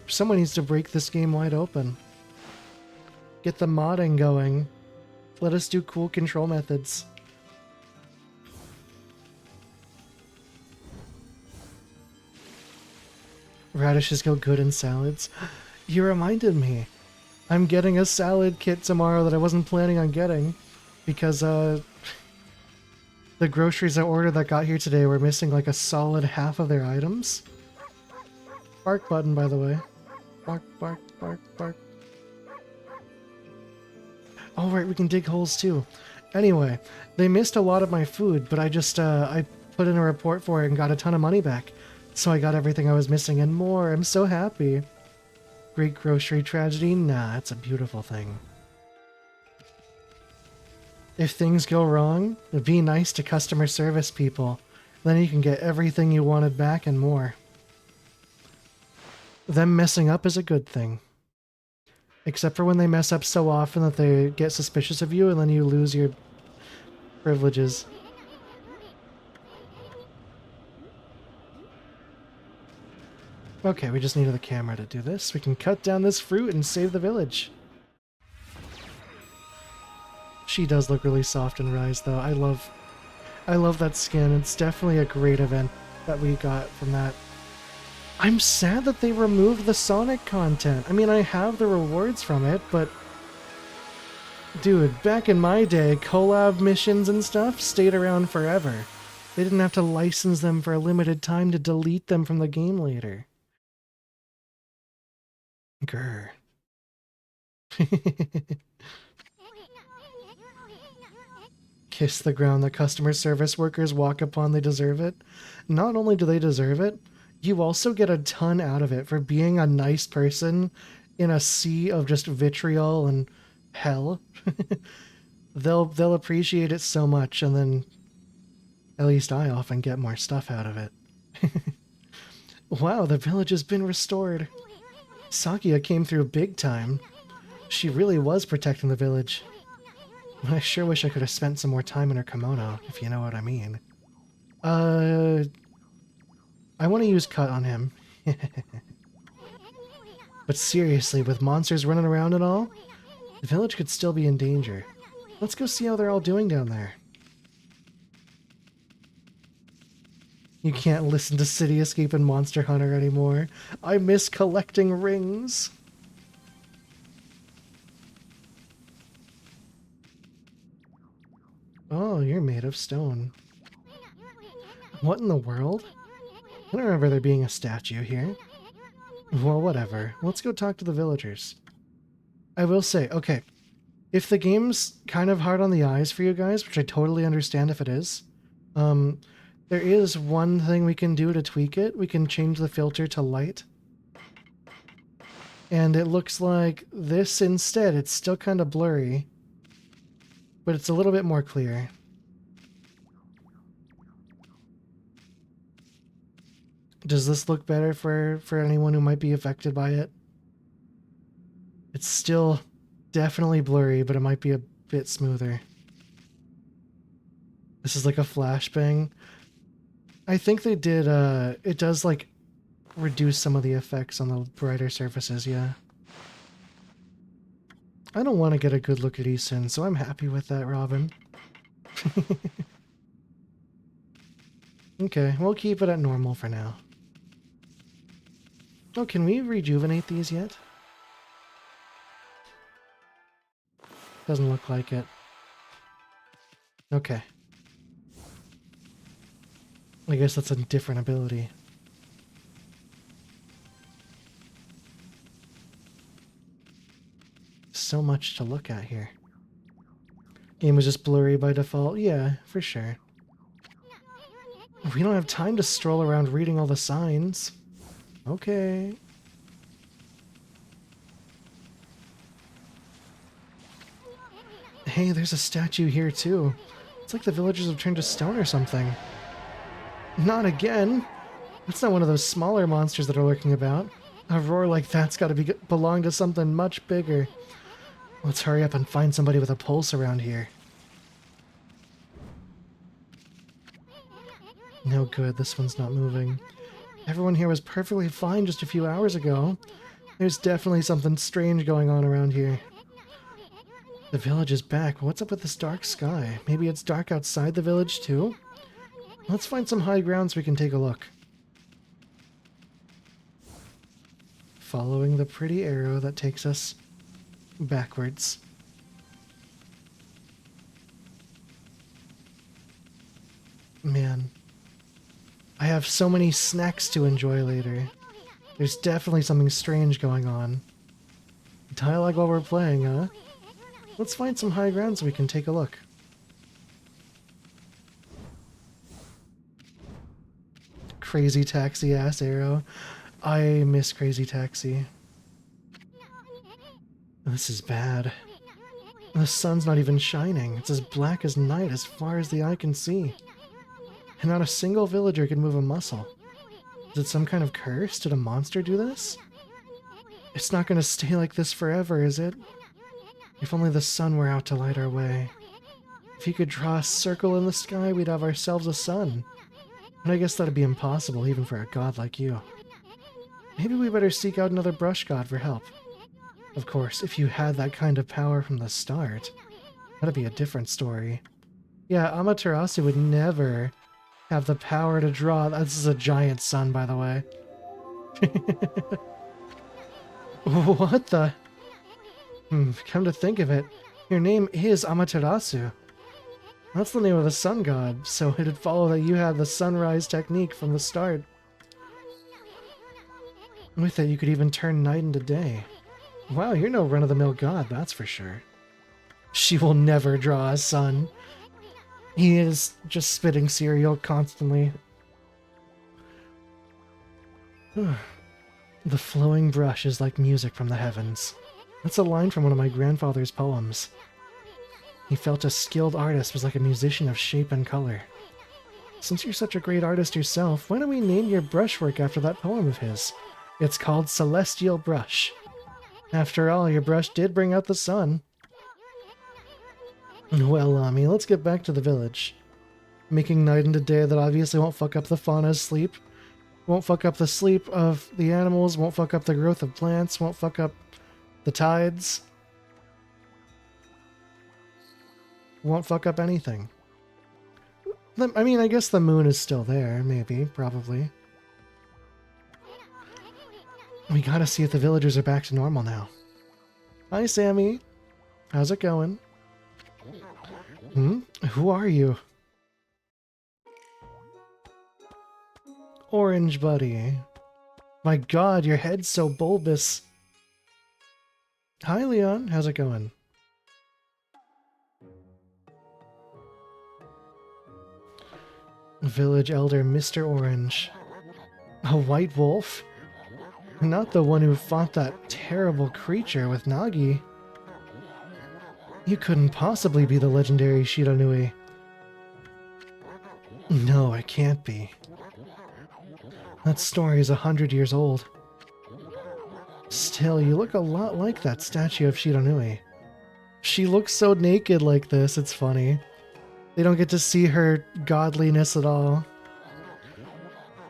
Someone needs to break this game wide open. Get the modding going. Let us do cool control methods. Radishes go good in salads. You reminded me. I'm getting a salad kit tomorrow that I wasn't planning on getting because the groceries I ordered that got here today were missing like a solid half of their items. Bark button, by the way. Bark, bark, bark, bark. Oh, right, we can dig holes too. Anyway, they missed a lot of my food, but I just, I put in a report for it and got a ton of money back. So I got everything I was missing and more. I'm so happy. Great grocery tragedy? Nah, it's a beautiful thing. If things go wrong, be nice to customer service people. Then you can get everything you wanted back and more. Them messing up is a good thing. Except for when they mess up so often that they get suspicious of you and then you lose your privileges. Okay, we just needed the camera to do this. We can cut down this fruit and save the village. She does look really soft and Rise, though. I love that skin. It's definitely a great event that we got from that. I'm sad that they removed the Sonic content. I mean, I have the rewards from it, but... Dude, back in my day, collab missions and stuff stayed around forever. They didn't have to license them for a limited time to delete them from the game later. Grr. Kiss the ground that customer service workers walk upon, they deserve it. Not only do they deserve it, you also get a ton out of it for being a nice person in a sea of just vitriol and hell. They'll appreciate it so much, and then at least I often get more stuff out of it. Wow, the village has been restored. Sakia came through big time. She really was protecting the village. I sure wish I could have spent some more time in her kimono, if you know what I mean. I want to use cut on him. But seriously, with monsters running around and all, the village could still be in danger. Let's go see how they're all doing down there. You can't listen to City Escape and Monster Hunter anymore. I miss collecting rings. Oh, you're made of stone. What in the world? I don't remember there being a statue here. Well, whatever. Let's go talk to the villagers. I will say, okay, if the game's kind of hard on the eyes for you guys, which I totally understand if it is, there is one thing we can do to tweak it. We can change the filter to light. And it looks like this instead. It's still kind of blurry, but it's a little bit more clear. Does this look better for anyone who might be affected by it? It's still definitely blurry, but it might be a bit smoother. This is like a flashbang. I think they did, it does like reduce some of the effects on the brighter surfaces, yeah. I don't want to get a good look at Eason, so I'm happy with that, Robin. Okay, we'll keep it at normal for now. Oh, can we rejuvenate these yet? Doesn't look like it. Okay. I guess that's a different ability. So much to look at here. Game was just blurry by default. Yeah, for sure. We don't have time to stroll around reading all the signs. Okay. Hey, there's a statue here too. It's like the villagers have turned to stone or something. Not again! That's not one of those smaller monsters that are lurking about. A roar like that's gotta belong to something much bigger. Let's hurry up and find somebody with a pulse around here. No good, this one's not moving. Everyone here was perfectly fine just a few hours ago. There's definitely something strange going on around here. The village is back. What's up with this dark sky? Maybe it's dark outside the village too? Let's find some high ground so we can take a look. following the pretty arrow that takes us backwards. Man, I have so many snacks to enjoy later. There's definitely something strange going on. Dialogue while we're playing, huh? Let's find some high ground so we can take a look. Crazy Taxi ass arrow. I miss Crazy Taxi. This is bad. The sun's not even shining. It's as black as night as far as the eye can see. And not a single villager can move a muscle. Is it some kind of curse? Did a monster do this? It's not going to stay like this forever, is it? If only the sun were out to light our way. If he could draw a circle in the sky, we'd have ourselves a sun. And I guess that'd be impossible even for a god like you. Maybe we better seek out another brush god for help. Of course, if you had that kind of power from the start, that'd be a different story. Yeah, Amaterasu would never have the power to draw. This is a giant sun, by the way. What the? Come to think of it, your name is Amaterasu. That's the name of the sun god, so it'd follow that you had the sunrise technique from the start. With it, you could even turn night into day. Wow, you're no run-of-the-mill god, that's for sure. She will never draw a sun. He is just spitting cereal constantly. The flowing brush is like music from the heavens. That's a line from one of my grandfather's poems. He felt a skilled artist was like a musician of shape and color. Since you're such a great artist yourself, why don't we name your brushwork after that poem of his? It's called Celestial Brush. After all, your brush did bring out the sun. Well, Ami, let's get back to the village. Making night into day, that obviously won't fuck up the fauna's sleep. Won't fuck up the sleep of the animals, won't fuck up the growth of plants, won't fuck up the tides. Won't fuck up anything. I mean, I guess the moon is still there, maybe, probably. We gotta see if the villagers are back to normal now. Hi, Sammy. How's it going? Who are you? Orange buddy. My god, your head's so bulbous. Hi, Leon. How's it going? Village Elder Mr. Orange. A white wolf? Not the one who fought that terrible creature with Nagi. You couldn't possibly be the legendary Shiranui. No, it can't be. That story is 100 years old. Still, you look a lot like that statue of Shiranui. She looks so naked like this, it's funny. They don't get to see her godliness at all.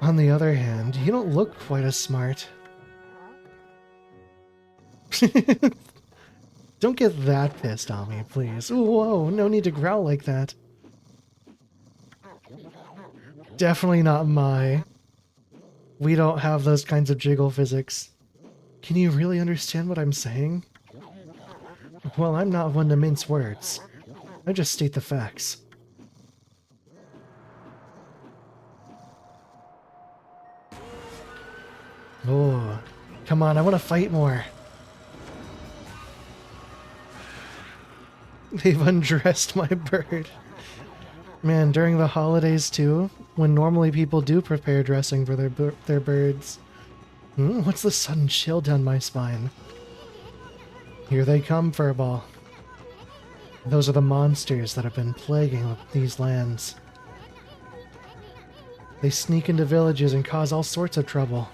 On the other hand, you don't look quite as smart. Don't get that pissed on me, please. Whoa, no need to growl like that. Definitely not Mai. We don't have those kinds of jiggle physics. Can you really understand what I'm saying? Well, I'm not one to mince words. I just state the facts. Oh, come on, I want to fight more. They've undressed my bird. Man, during the holidays too, when normally people do prepare dressing for their birds. What's the sudden chill down my spine? Here they come, Furball. Those are the monsters that have been plaguing these lands. They sneak into villages and cause all sorts of trouble.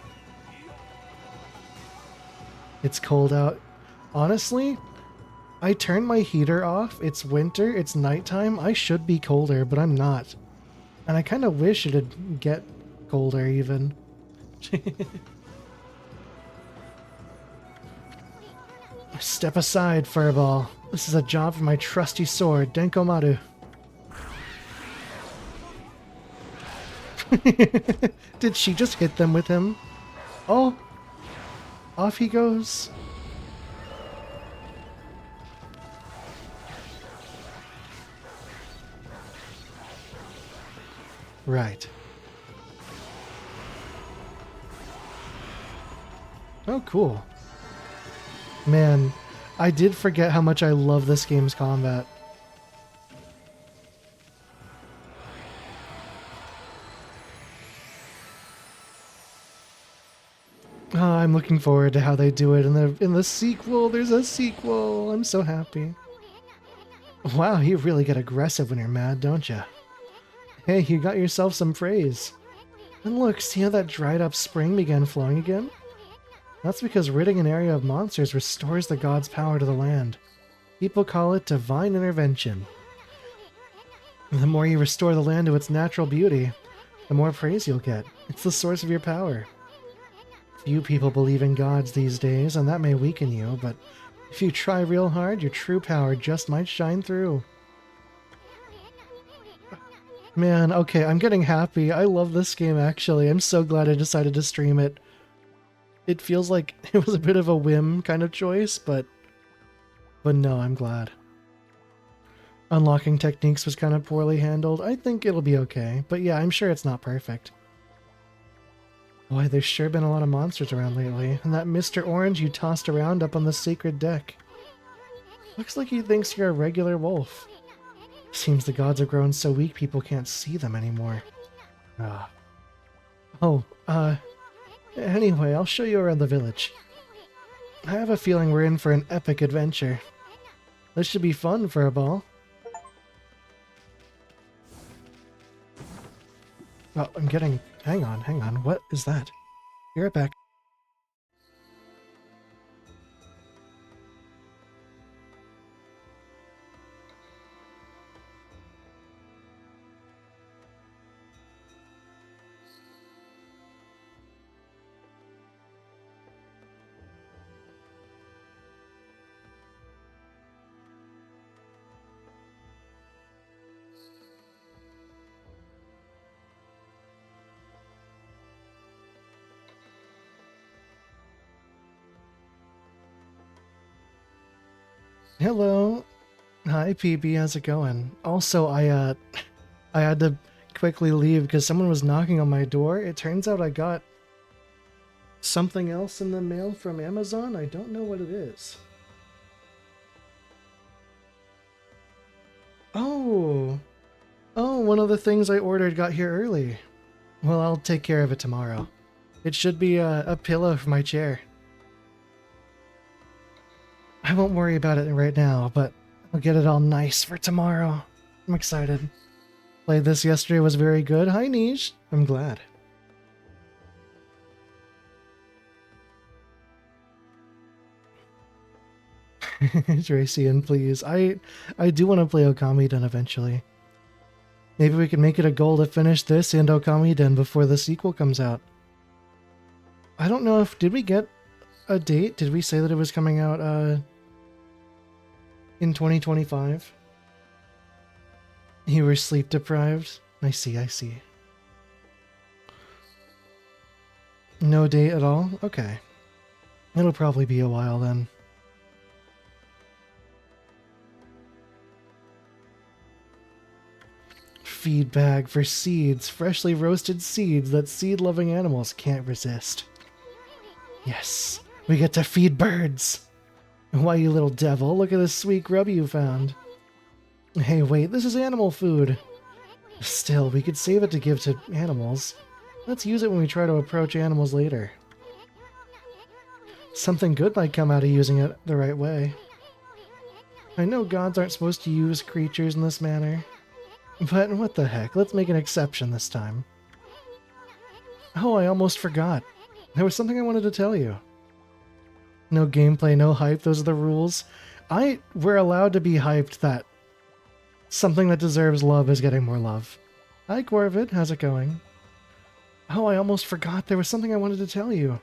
It's cold out. Honestly, I turned my heater off. It's winter. It's nighttime. I should be colder, but I'm not. And I kind of wish it'd get colder even. Step aside, Furball. This is a job for my trusty sword, Denkomaru. Did she just hit them with him? Oh. Off he goes. Right. Oh, cool. Man, I did forget how much I love this game's combat. Oh, I'm looking forward to how they do it in the sequel. There's a sequel. I'm so happy. Wow, you really get aggressive when you're mad, don't you? Hey, you got yourself some praise. And look, see how that dried up spring began flowing again? That's because ridding an area of monsters restores the god's power to the land. People call it divine intervention. The more you restore the land to its natural beauty, the more praise you'll get. It's the source of your power. Few people believe in gods these days, and that may weaken you, but if you try real hard, your true power just might shine through. Man, okay, I'm getting happy. I love this game, actually. I'm so glad I decided to stream it. It feels like it was a bit of a whim kind of choice, but no, I'm glad. Unlocking techniques was kind of poorly handled. I think it'll be okay, but yeah, I'm sure it's not perfect. Boy, there's sure been a lot of monsters around lately, and that Mr. Orange you tossed around up on the sacred deck. Looks like he thinks you're a regular wolf. Seems the gods have grown so weak people can't see them anymore. Oh, anyway, I'll show you around the village. I have a feeling we're in for an epic adventure. This should be fun for a ball. Oh, I'm getting... Hang on. What is that? Be right back. Hello. Hi, PB. How's it going? Also, I had to quickly leave because someone was knocking on my door. It turns out I got something else in the mail from Amazon. I don't know what it is. Oh, one of the things I ordered got here early. Well, I'll take care of it tomorrow. It should be a pillow for my chair. I won't worry about it right now, but I'll get it all nice for tomorrow. I'm excited. Played this yesterday, was very good. Hi, Niche. I'm glad. Tracy, and please. I do want to play Okami Den eventually. Maybe we can make it a goal to finish this and Okami Den before the sequel comes out. I don't know if... Did we get a date? Did we say that it was coming out in 2025? You were sleep deprived? I see. No date at all? Okay. It'll probably be a while then. Feed bag for seeds. Freshly roasted seeds that seed-loving animals can't resist. Yes, we get to feed birds! Why, you little devil, look at this sweet grub you found. Hey, wait, this is animal food. Still, we could save it to give to animals. Let's use it when we try to approach animals later. Something good might come out of using it the right way. I know gods aren't supposed to use creatures in this manner, but what the heck, let's make an exception this time. Oh, I almost forgot. There was something I wanted to tell you. No gameplay, no hype, those are the rules. We're allowed to be hyped that something that deserves love is getting more love. Hi, Corvid, how's it going? Oh, I almost forgot, there was something I wanted to tell you.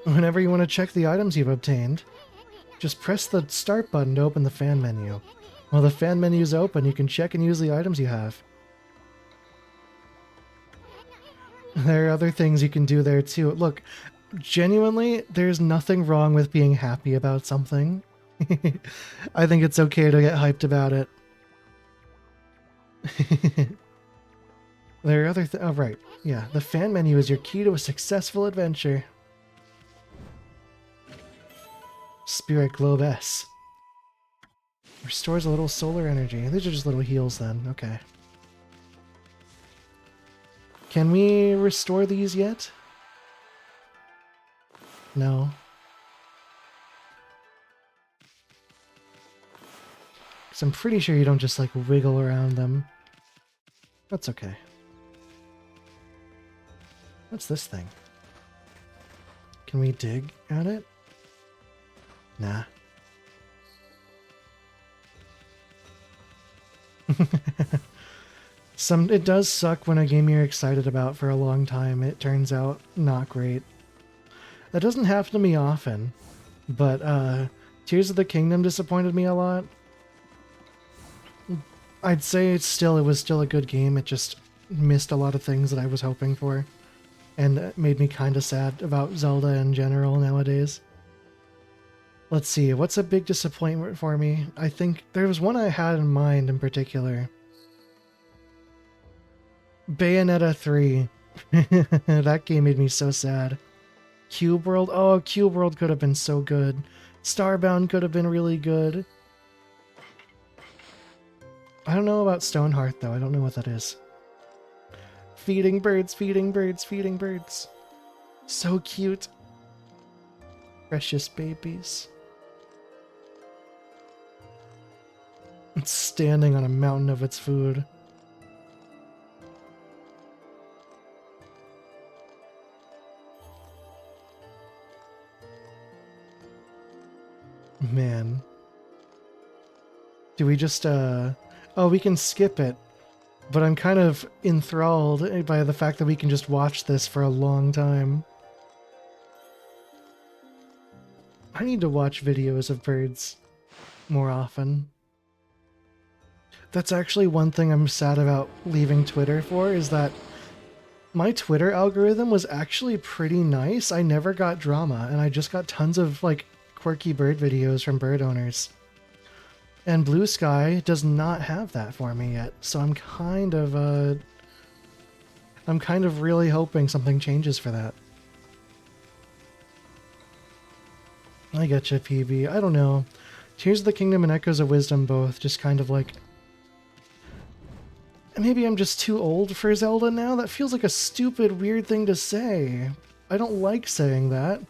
Whenever you want to check the items you've obtained, just press the start button to open the fan menu. While the fan menu is open, you can check and use the items you have. There are other things you can do there too. Look, Genuinely, there's nothing wrong with being happy about something. I think it's okay to get hyped about it. There are other oh, right. Yeah, the fan menu is your key to a successful adventure. Spirit Globe S. Restores a little solar energy. These are just little heals then. Okay. Can we restore these yet? No. Because I'm pretty sure you don't just like wiggle around them. That's okay. What's this thing? Can we dig at it? Nah. It does suck when a game you're excited about for a long time, it turns out not great. That doesn't happen to me often, but Tears of the Kingdom disappointed me a lot. I'd say it was still a good game, it just missed a lot of things that I was hoping for. And it made me kind of sad about Zelda in general nowadays. Let's see, what's a big disappointment for me? I think there was one I had in mind in particular. Bayonetta 3. That game made me so sad. Cube World? Oh, Cube World could have been so good. Starbound could have been really good. I don't know about Stoneheart, though. I don't know what that is. Feeding birds, feeding birds, feeding birds. So cute. Precious babies. It's standing on a mountain of its food. Man. Do we just, oh, we can skip it. But I'm kind of enthralled by the fact that we can just watch this for a long time. I need to watch videos of birds more often. That's actually one thing I'm sad about leaving Twitter for, is that my Twitter algorithm was actually pretty nice. I never got drama, and I just got tons of, like, quirky bird videos from bird owners. And Blue Sky does not have that for me yet, so I'm kind of really hoping something changes for that. I getcha, PB. I don't know. Tears of the Kingdom and Echoes of Wisdom both just kind of like... Maybe I'm just too old for Zelda now? That feels like a stupid, weird thing to say. I don't like saying that.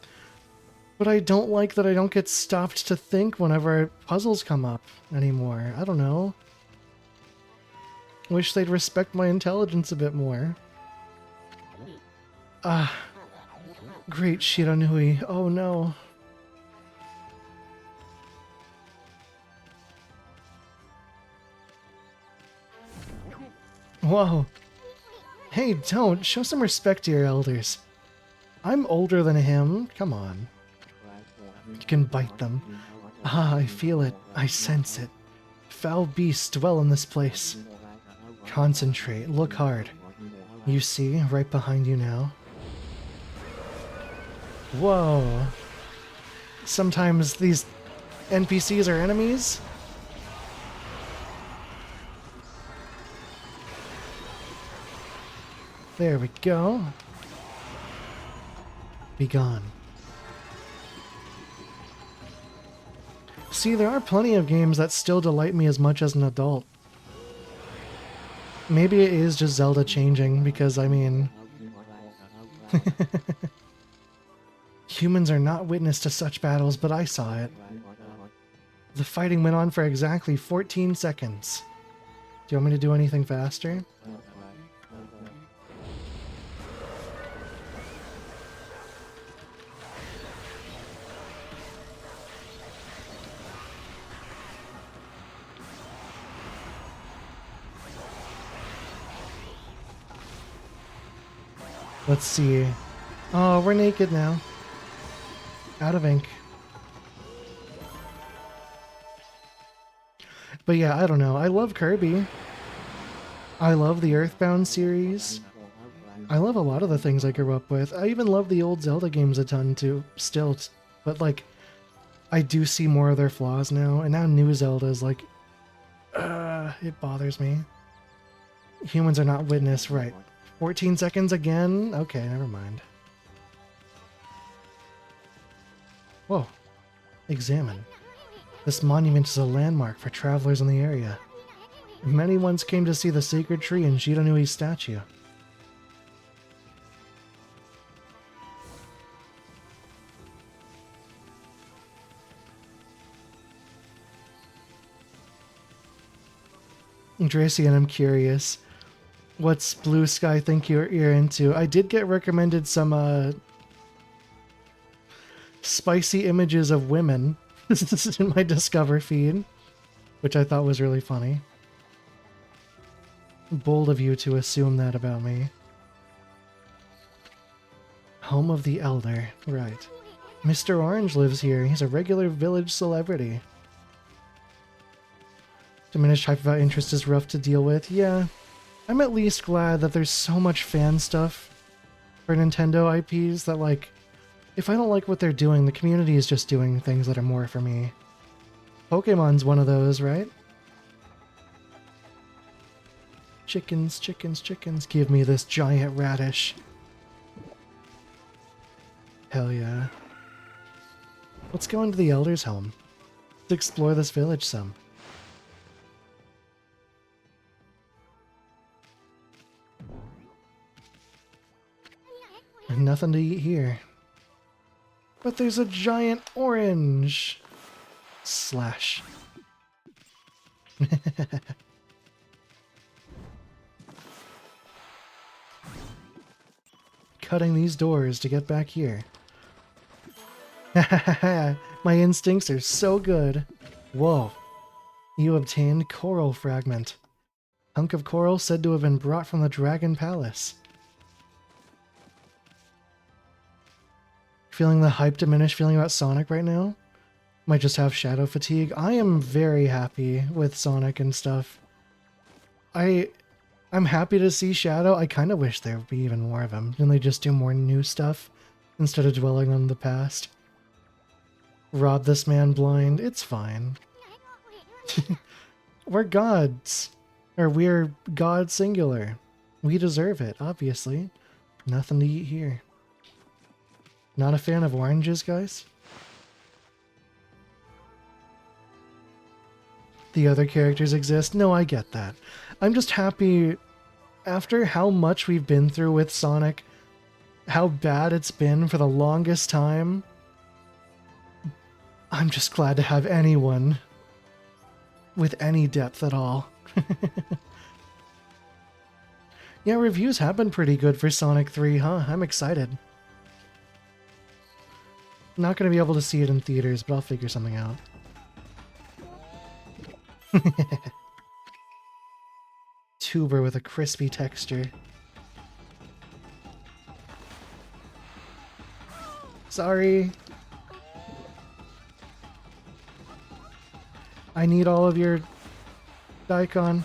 But I don't like that I don't get stopped to think whenever puzzles come up anymore. I don't know. Wish they'd respect my intelligence a bit more. Ah. Great Shiranui. Oh no. Whoa. Hey, don't. Show some respect to your elders. I'm older than him. Come on. You can bite them. Ah, I feel it. I sense it. Foul beasts dwell in this place. Concentrate. Look hard. You see, right behind you now. Whoa. Sometimes these NPCs are enemies? There we go. Be gone. See, there are plenty of games that still delight me as much as an adult. Maybe it is just Zelda changing, because, I mean... Humans are not witness to such battles, but I saw it. The fighting went on for exactly 14 seconds. Do you want me to do anything faster? Let's see. Oh, we're naked now. Out of ink. But yeah, I don't know. I love Kirby. I love the Earthbound series. I love a lot of the things I grew up with. I even love the old Zelda games a ton too, still. But like, I do see more of their flaws now, and now new Zelda is like, it bothers me. Humans are not witness, right? 14 seconds again? Okay, never mind. Whoa. Examine. This monument is a landmark for travelers in the area. Many once came to see the sacred tree and Shironui's statue. Tracy, and I'm curious, what's Blue Sky think you're into? I did get recommended some spicy images of women in my Discover feed, which I thought was really funny. Bold of you to assume that about me. Home of the Elder, right. Mr. Orange lives here. He's a regular village celebrity. Diminished type of interest is rough to deal with. Yeah, I'm at least glad that there's so much fan stuff for Nintendo IPs that, like, if I don't like what they're doing, the community is just doing things that are more for me. Pokemon's one of those, right? Chickens, chickens, chickens. Give me this giant radish. Hell yeah. Let's go into the Elder's home. Let's explore this village some. Nothing to eat here. But there's a giant orange! Slash. Cutting these doors to get back here. My instincts are so good. Whoa. You obtained coral fragment. Hunk of coral said to have been brought from the Dragon Palace. Feeling the hype diminish feeling about Sonic right now? Might just have shadow fatigue. I am very happy with Sonic and stuff. I'm happy to see Shadow. I kind of wish there would be even more of him. And they just do more new stuff instead of dwelling on the past. Rob this man blind. It's fine. We're gods. Or we're God singular. We deserve it, obviously. Nothing to eat here. Not a fan of oranges, guys? The other characters exist? No, I get that. I'm just happy, after how much we've been through with Sonic, how bad it's been for the longest time, I'm just glad to have anyone with any depth at all. Yeah, reviews have been pretty good for Sonic 3, huh? I'm excited. Not going to be able to see it in theaters, but I'll figure something out. Tuber with a crispy texture. Sorry. I need all of your daikon.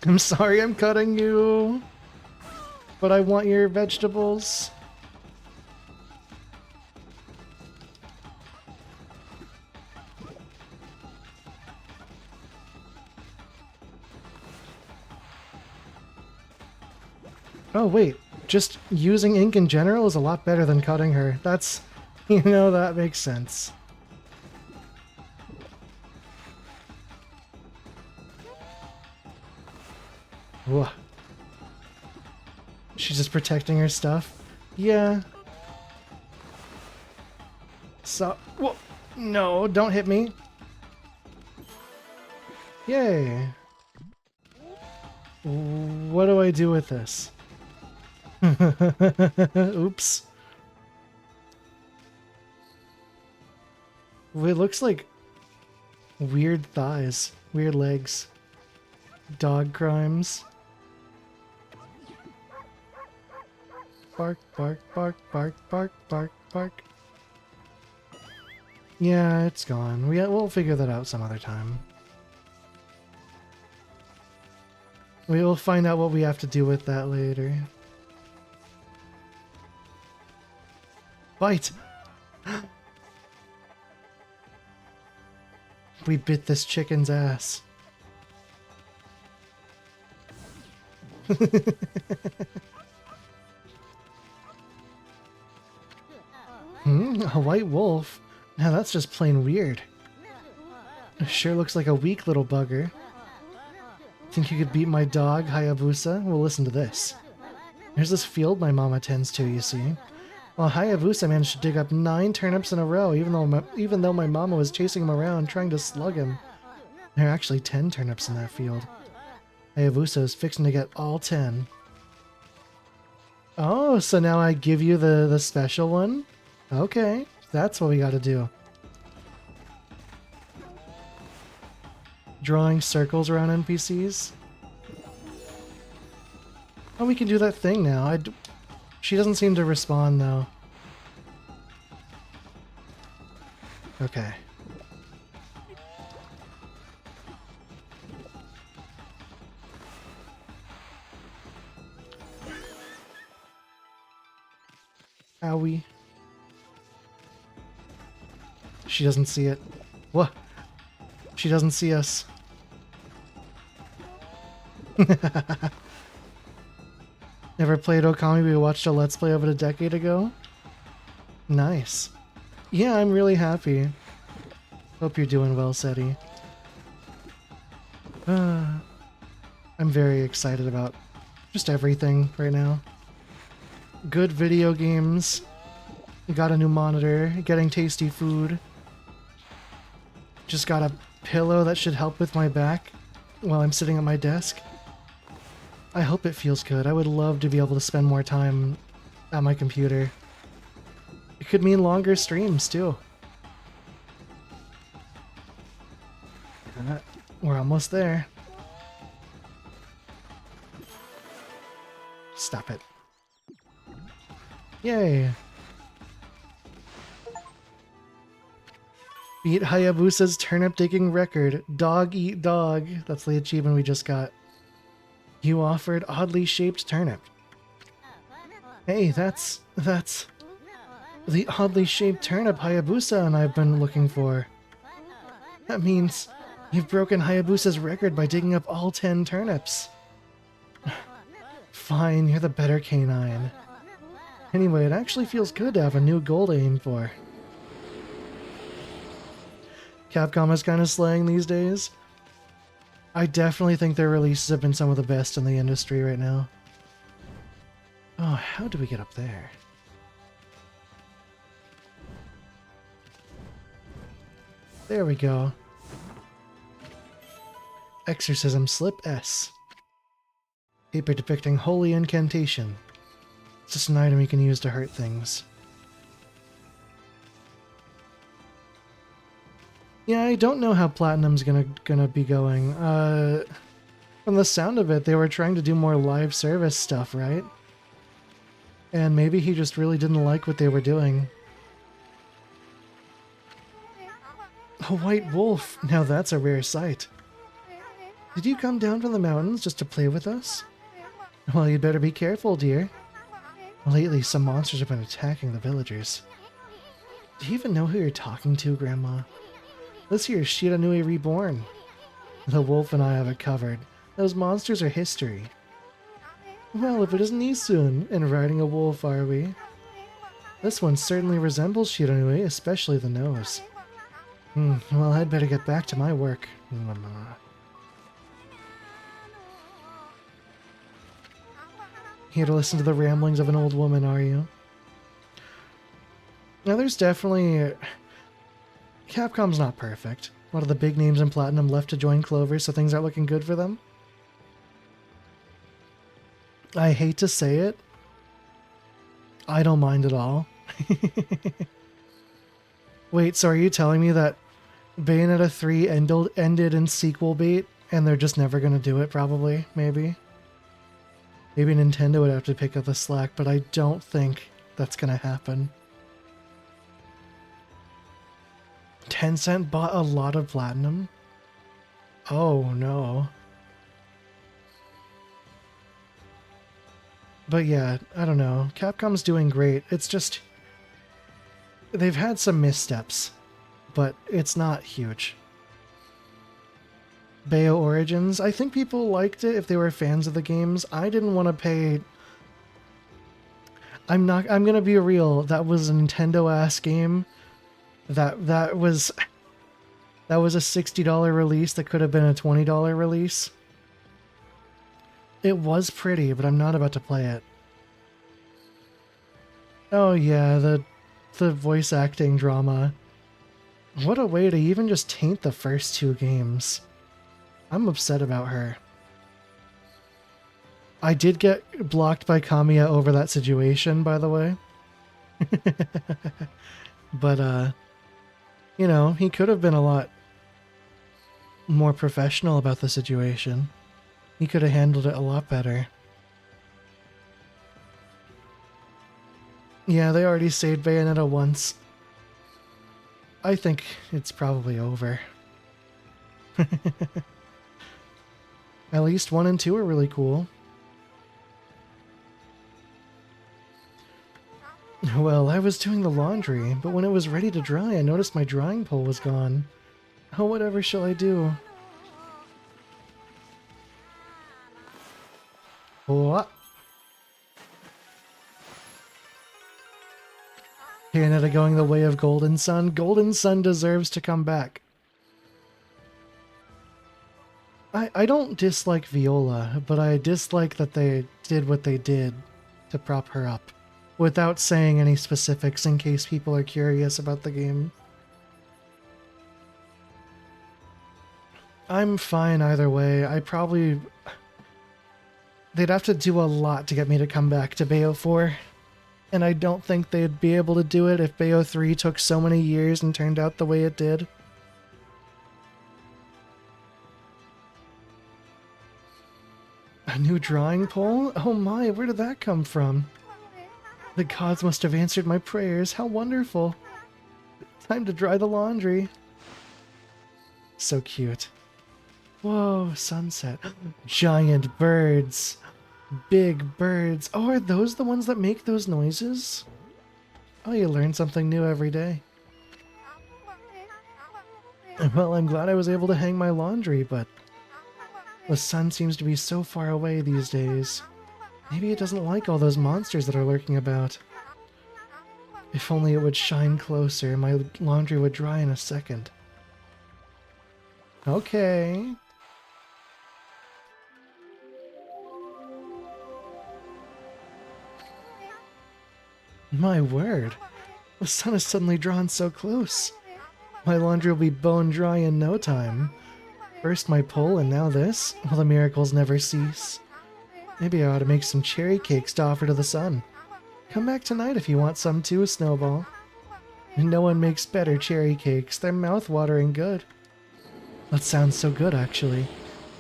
I'm sorry I'm cutting you, but I want your vegetables. Oh wait, just using ink in general is a lot better than cutting her. That's, you know, that makes sense. Whoa. She's just protecting her stuff? Yeah. So, whoa. No, don't hit me. Yay. What do I do with this? Oops. It looks like weird thighs, weird legs. Dog crimes. Bark, bark, bark, bark, bark, bark. Park? Yeah, it's gone. We'll figure that out some other time. We will find out what we have to do with that later. Bite! We bit this chicken's ass. A white wolf? Now that's just plain weird. Sure looks like a weak little bugger. Think you could beat my dog, Hayabusa? Well, listen to this. There's this field my mom attends to, you see. Well, Hayabusa managed to dig up 9 turnips in a row, even though my mama was chasing him around, trying to slug him. There are actually 10 turnips in that field. Hayabusa is fixing to get all 10. Oh, so now I give you the special one? Okay, that's what we gotta do. Drawing circles around NPCs. Oh, we can do that thing now. She doesn't seem to respond, though. Okay. Owie. She doesn't see it. What? She doesn't see us. Never played Okami, we watched a Let's Play of it a decade ago? Nice. Yeah, I'm really happy. Hope you're doing well, Seti. I'm very excited about just everything right now. Good video games. Got a new monitor. Getting tasty food. Just got a pillow that should help with my back while I'm sitting at my desk. I hope it feels good. I would love to be able to spend more time at my computer. It could mean longer streams, too. We're almost there. Stop it. Yay! Beat Hayabusa's turnip digging record. Dog eat dog. That's the achievement we just got. You offered oddly shaped turnip. Hey, that's the oddly shaped turnip Hayabusa and I've been looking for. That means you've broken Hayabusa's record by digging up all 10 turnips. Fine, you're the better canine. Anyway, it actually feels good to have a new goal to aim for. Capcom is kind of slaying these days. I definitely think their releases have been some of the best in the industry right now. Oh, how do we get up there? There we go. Exorcism Slip S. Paper depicting holy incantation. It's just an item you can use to hurt things. Yeah, I don't know how Platinum's gonna be going. From the sound of it, they were trying to do more live service stuff, right? And maybe he just really didn't like what they were doing. A white wolf! Now that's a rare sight. Did you come down from the mountains just to play with us? Well, you'd better be careful, dear. Lately, some monsters have been attacking the villagers. Do you even know who you're talking to, Grandma? This here is Shiranui Reborn. The wolf and I have it covered. Those monsters are history. Well, if it isn't Isun and riding a wolf, are we? This one certainly resembles Shiranui, especially the nose. Well, I'd better get back to my work. Here to listen to the ramblings of an old woman, are you? Now, there's definitely... Capcom's not perfect. A lot of the big names in Platinum left to join Clover, so things aren't looking good for them. I hate to say it. I don't mind at all. Wait, so are you telling me that Bayonetta 3 ended in sequel bait, and they're just never going to do it, probably? Maybe? Maybe Nintendo would have to pick up the slack, but I don't think that's going to happen. Tencent bought a lot of platinum? Oh no. But yeah, I don't know. Capcom's doing great. It's just... they've had some missteps, but it's not huge. Bayo Origins, I think people liked it if they were fans of the games. I didn't want to pay... I'm gonna be real, that was a Nintendo-ass game. That was a $60 release that could have been a $20 release. It was pretty, but I'm not about to play it. Oh yeah, the voice acting drama. What a way to even just taint the first two games. I'm upset about her. I did get blocked by Kamiya over that situation, by the way. But, you know, he could have been a lot more professional about the situation. He could have handled it a lot better. Yeah, they already saved Bayonetta once. I think it's probably over. At least 1 and 2 are really cool. Well, I was doing the laundry, but when it was ready to dry, I noticed my drying pole was gone. Oh, whatever shall I do? What? Bayonetta going the way of Golden Sun. Golden Sun deserves to come back. I don't dislike Viola, but I dislike that they did what they did to prop her up, without saying any specifics in case people are curious about the game. I'm fine either way. They'd have to do a lot to get me to come back to Bayo 4. And I don't think they'd be able to do it if Bayo 3 took so many years and turned out the way it did. A new drawing pole? Oh my, where did that come from? The gods must have answered my prayers. How wonderful. Time to dry the laundry. So cute. Whoa, sunset. Giant birds. Big birds. Oh, are those the ones that make those noises? Oh, you learn something new every day. Well, I'm glad I was able to hang my laundry, but the sun seems to be so far away these days. Maybe it doesn't like all those monsters that are lurking about. If only it would shine closer, my laundry would dry in a second. Okay. My word. The sun is suddenly drawn so close. My laundry will be bone dry in no time. First my pole and now this? Well, the miracles never cease. Maybe I ought to make some cherry cakes to offer to the sun. Come back tonight if you want some too, Snowball. No one makes better cherry cakes. They're mouth-watering good. That sounds so good, actually.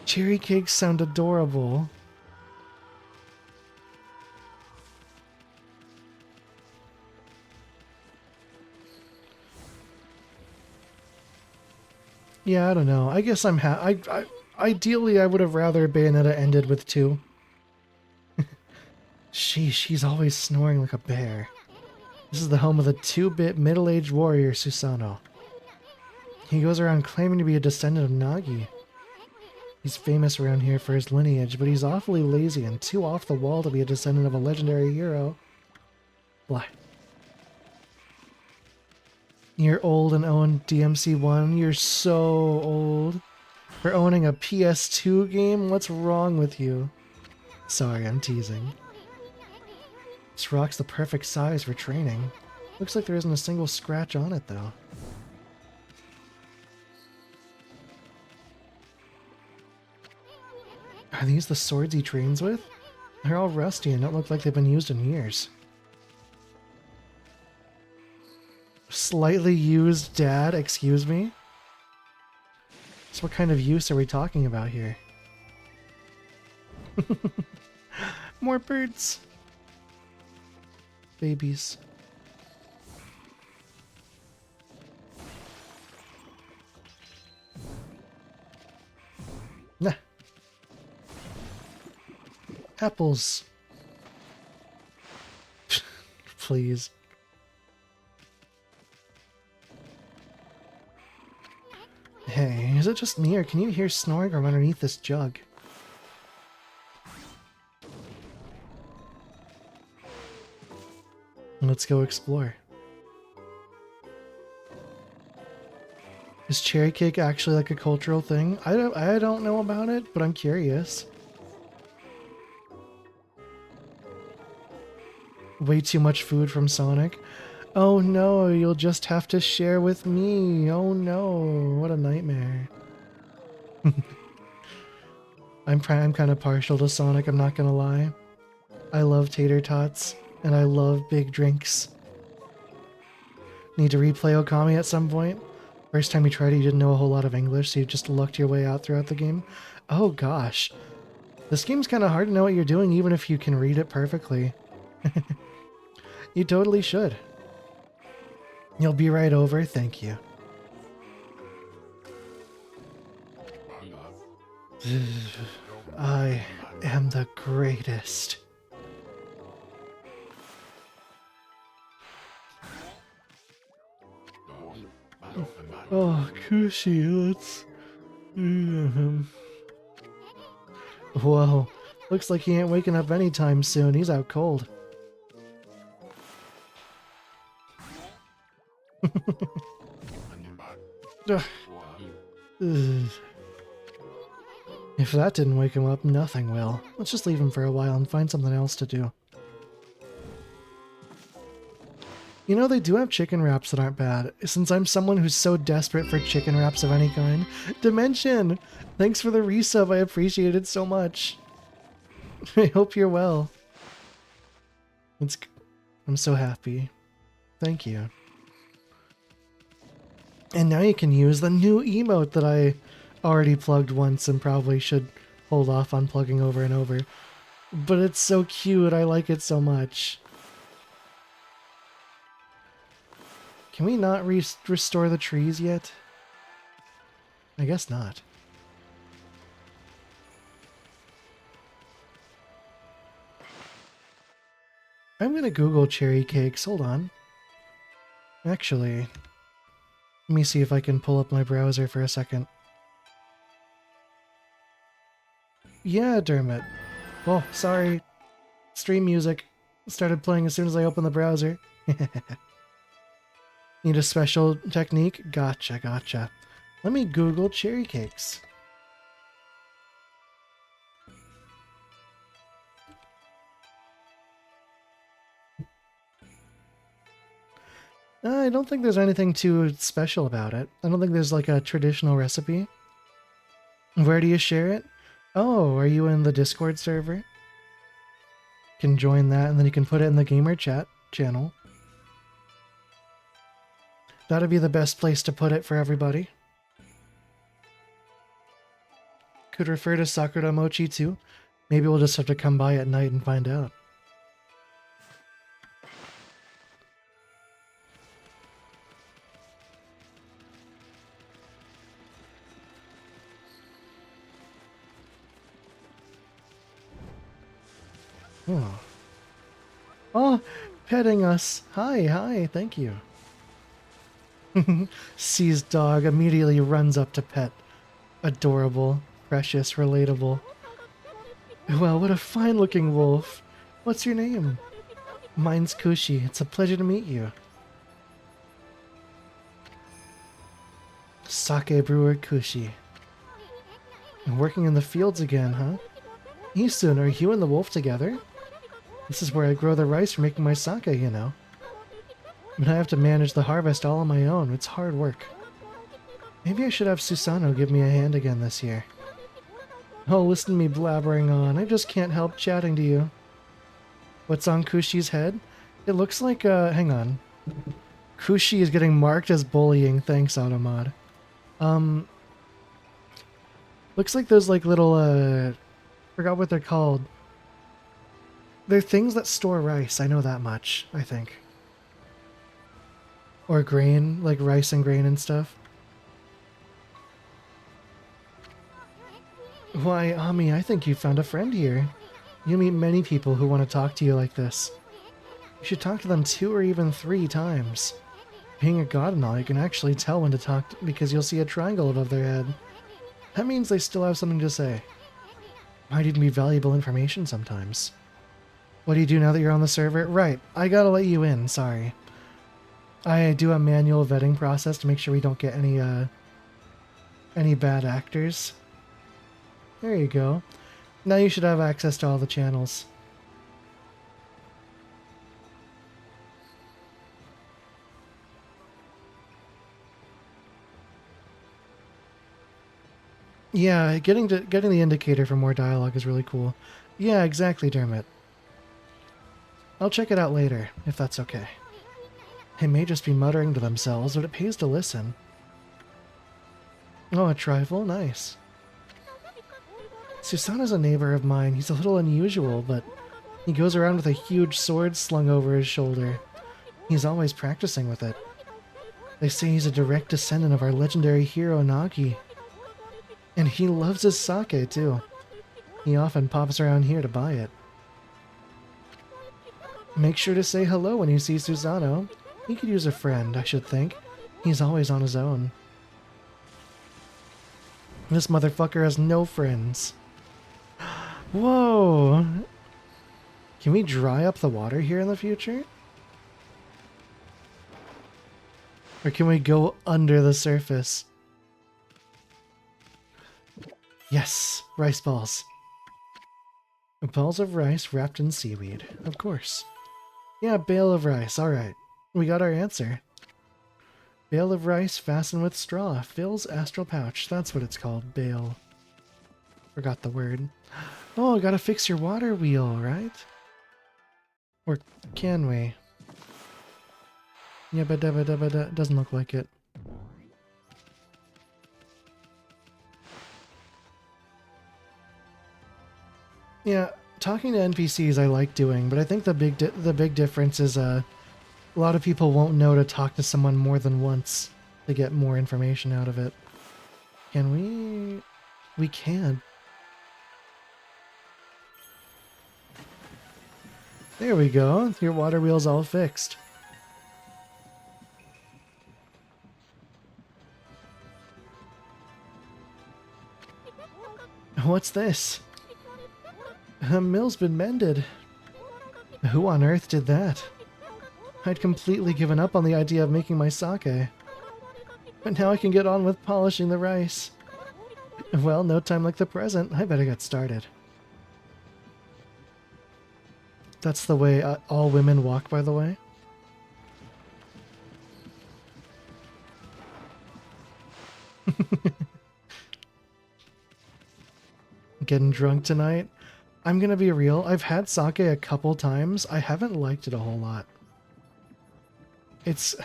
Cherry cakes sound adorable. Yeah, I don't know. I guess I'm ideally, I would have rather Bayonetta ended with 2. Sheesh, he's always snoring like a bear. This is the home of the 2-bit middle-aged warrior Susano. He goes around claiming to be a descendant of Nagi. He's famous around here for his lineage, but he's awfully lazy and too off the wall to be a descendant of a legendary hero. Blah. You're old and own DMC1. You're so old. For owning a PS2 game? What's wrong with you? Sorry, I'm teasing. This rock's the perfect size for training. Looks like there isn't a single scratch on it, though. Are these the swords he trains with? They're all rusty and don't look like they've been used in years. Slightly used, Dad? Excuse me? So what kind of use are we talking about here? More birds. Babies. Apples. Please. Hey, is it just me or can you hear snoring from underneath this jug? Let's go explore. Is cherry cake actually like a cultural thing? I don't know about it, but I'm curious. Way too much food from Sonic. Oh no, you'll just have to share with me. Oh no, what a nightmare. I'm kind of partial to Sonic, I'm not gonna lie. I love tater tots, and I love big drinks. Need to replay Okami at some point? First time you tried it, you didn't know a whole lot of English, so you just lucked your way out throughout the game. Oh gosh. This game's kind of hard to know what you're doing even if you can read it perfectly. You totally should. You'll be right over, thank you. I am the greatest. Oh, Kushi, let's... Whoa, looks like he ain't waking up anytime soon. He's out cold. If that didn't wake him up, nothing will. Let's just leave him for a while and find something else to do. You know, they do have chicken wraps that aren't bad. Since I'm someone who's so desperate for chicken wraps of any kind. Dimension! Thanks for the resub, I appreciate it so much. I hope you're well. I'm so happy. Thank you. And now you can use the new emote that I already plugged once and probably should hold off on plugging over and over. But it's so cute, I like it so much. Can we not restore the trees yet? I guess not. I'm gonna Google cherry cakes, hold on. Actually, let me see if I can pull up my browser for a second. Yeah, Dermot. Oh, sorry. Stream music started playing as soon as I opened the browser. Need a special technique? Gotcha, gotcha. Let me Google cherry cakes. I don't think there's anything too special about it. I don't think there's like a traditional recipe. Where do you share it? Oh, are you in the Discord server? Can join that and then you can put it in the gamer chat channel. That'd be the best place to put it for everybody. Could refer to Sakura Mochi too. Maybe we'll just have to come by at night and find out. Oh. Oh, petting us. Hi, hi, thank you. Sees dog, immediately runs up to pet. Adorable, precious, relatable. Well, what a fine-looking wolf. What's your name? Mine's Kushi. It's a pleasure to meet you. Sake brewer Kushi. Working in the fields again, huh? Isun, are you and the wolf together? This is where I grow the rice for making my sake, you know. But I have to manage the harvest all on my own. It's hard work. Maybe I should have Susano give me a hand again this year. Oh, listen to me blabbering on. I just can't help chatting to you. What's on Kushi's head? It looks like, hang on. Kushi is getting marked as bullying. Thanks, Automod. Looks like those, like, little, forgot what they're called. They're things that store rice. I know that much, I think. Or grain, like rice and grain and stuff. Why, Ami, I think you found a friend here. You meet many people who want to talk to you like this. You should talk to them 2 or even 3 times. Being a god and all, you can actually tell when to talk because you'll see a triangle above their head. That means they still have something to say. Might even be valuable information sometimes. What do you do now that you're on the server? Right, I gotta let you in, sorry. I do a manual vetting process to make sure we don't get any bad actors. There you go. Now you should have access to all the channels. Yeah, getting the indicator for more dialogue is really cool. Yeah, exactly, Dermot. I'll check it out later, if that's okay. They may just be muttering to themselves, but it pays to listen. Oh, a trifle? Nice. Susanna's a neighbor of mine. He's a little unusual, but he goes around with a huge sword slung over his shoulder. He's always practicing with it. They say he's a direct descendant of our legendary hero Nagi. And he loves his sake, too. He often pops around here to buy it. Make sure to say hello when you see Susano. He could use a friend, I should think. He's always on his own. This motherfucker has no friends. Whoa! Can we dry up the water here in the future? Or can we go under the surface? Yes! Rice balls. Balls of rice wrapped in seaweed. Of course. Yeah, bale of rice. Alright. We got our answer. Bale of rice fastened with straw. Fills astral pouch. That's what it's called. Bale. Forgot the word. Oh, gotta fix your water wheel, right? Or can we? Yeah, but doesn't look like it. Yeah, talking to NPCs I like doing, but I think the big difference is a lot of people won't know to talk to someone more than once to get more information out of it. Can we? We can. There we go. Your water wheel's all fixed. What's this? The mill's been mended. Who on earth did that? I'd completely given up on the idea of making my sake. But now I can get on with polishing the rice. Well, no time like the present. I better get started. That's the way all women walk, by the way. Getting drunk tonight? I'm gonna be real, I've had sake a couple times. I haven't liked it a whole lot. It's...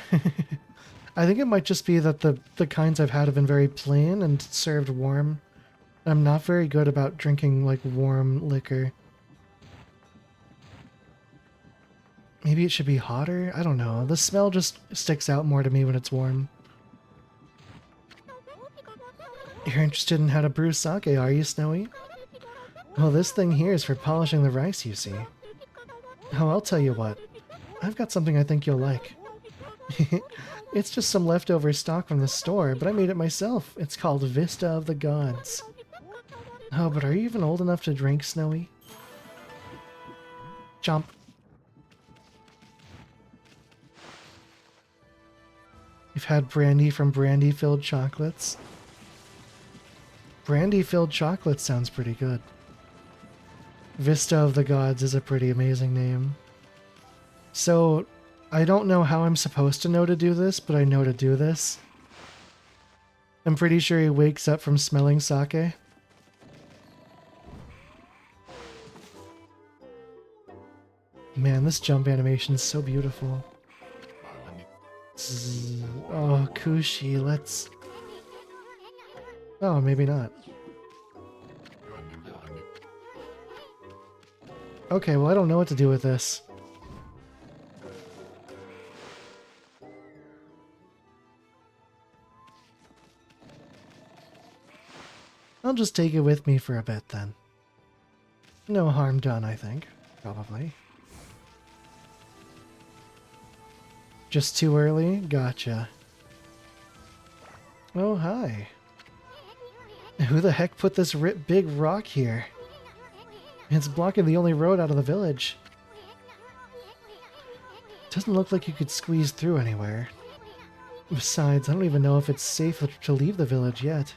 I think it might just be that the kinds I've had have been very plain and served warm. I'm not very good about drinking, like, warm liquor. Maybe it should be hotter? I don't know. The smell just sticks out more to me when it's warm. You're interested in how to brew sake, are you, Snowy? Well, this thing here is for polishing the rice, you see. Oh, I'll tell you what. I've got something I think you'll like. It's just some leftover stock from the store, but I made it myself. It's called Vista of the Gods. Oh, but are you even old enough to drink, Snowy? Chomp. You've had brandy from brandy-filled chocolates? Brandy-filled chocolate sounds pretty good. Vista of the Gods is a pretty amazing name. So, I don't know how I'm supposed to know to do this, but I know to do this. I'm pretty sure he wakes up from smelling sake. Man, this jump animation is so beautiful. Oh, Kushi, let's... Oh, maybe not. Okay, well, I don't know what to do with this. I'll just take it with me for a bit, then. No harm done, I think. Probably. Just too early? Gotcha. Oh, hi. Who the heck put this big rock here? It's blocking the only road out of the village. Doesn't look like you could squeeze through anywhere. Besides, I don't even know if it's safe to leave the village yet.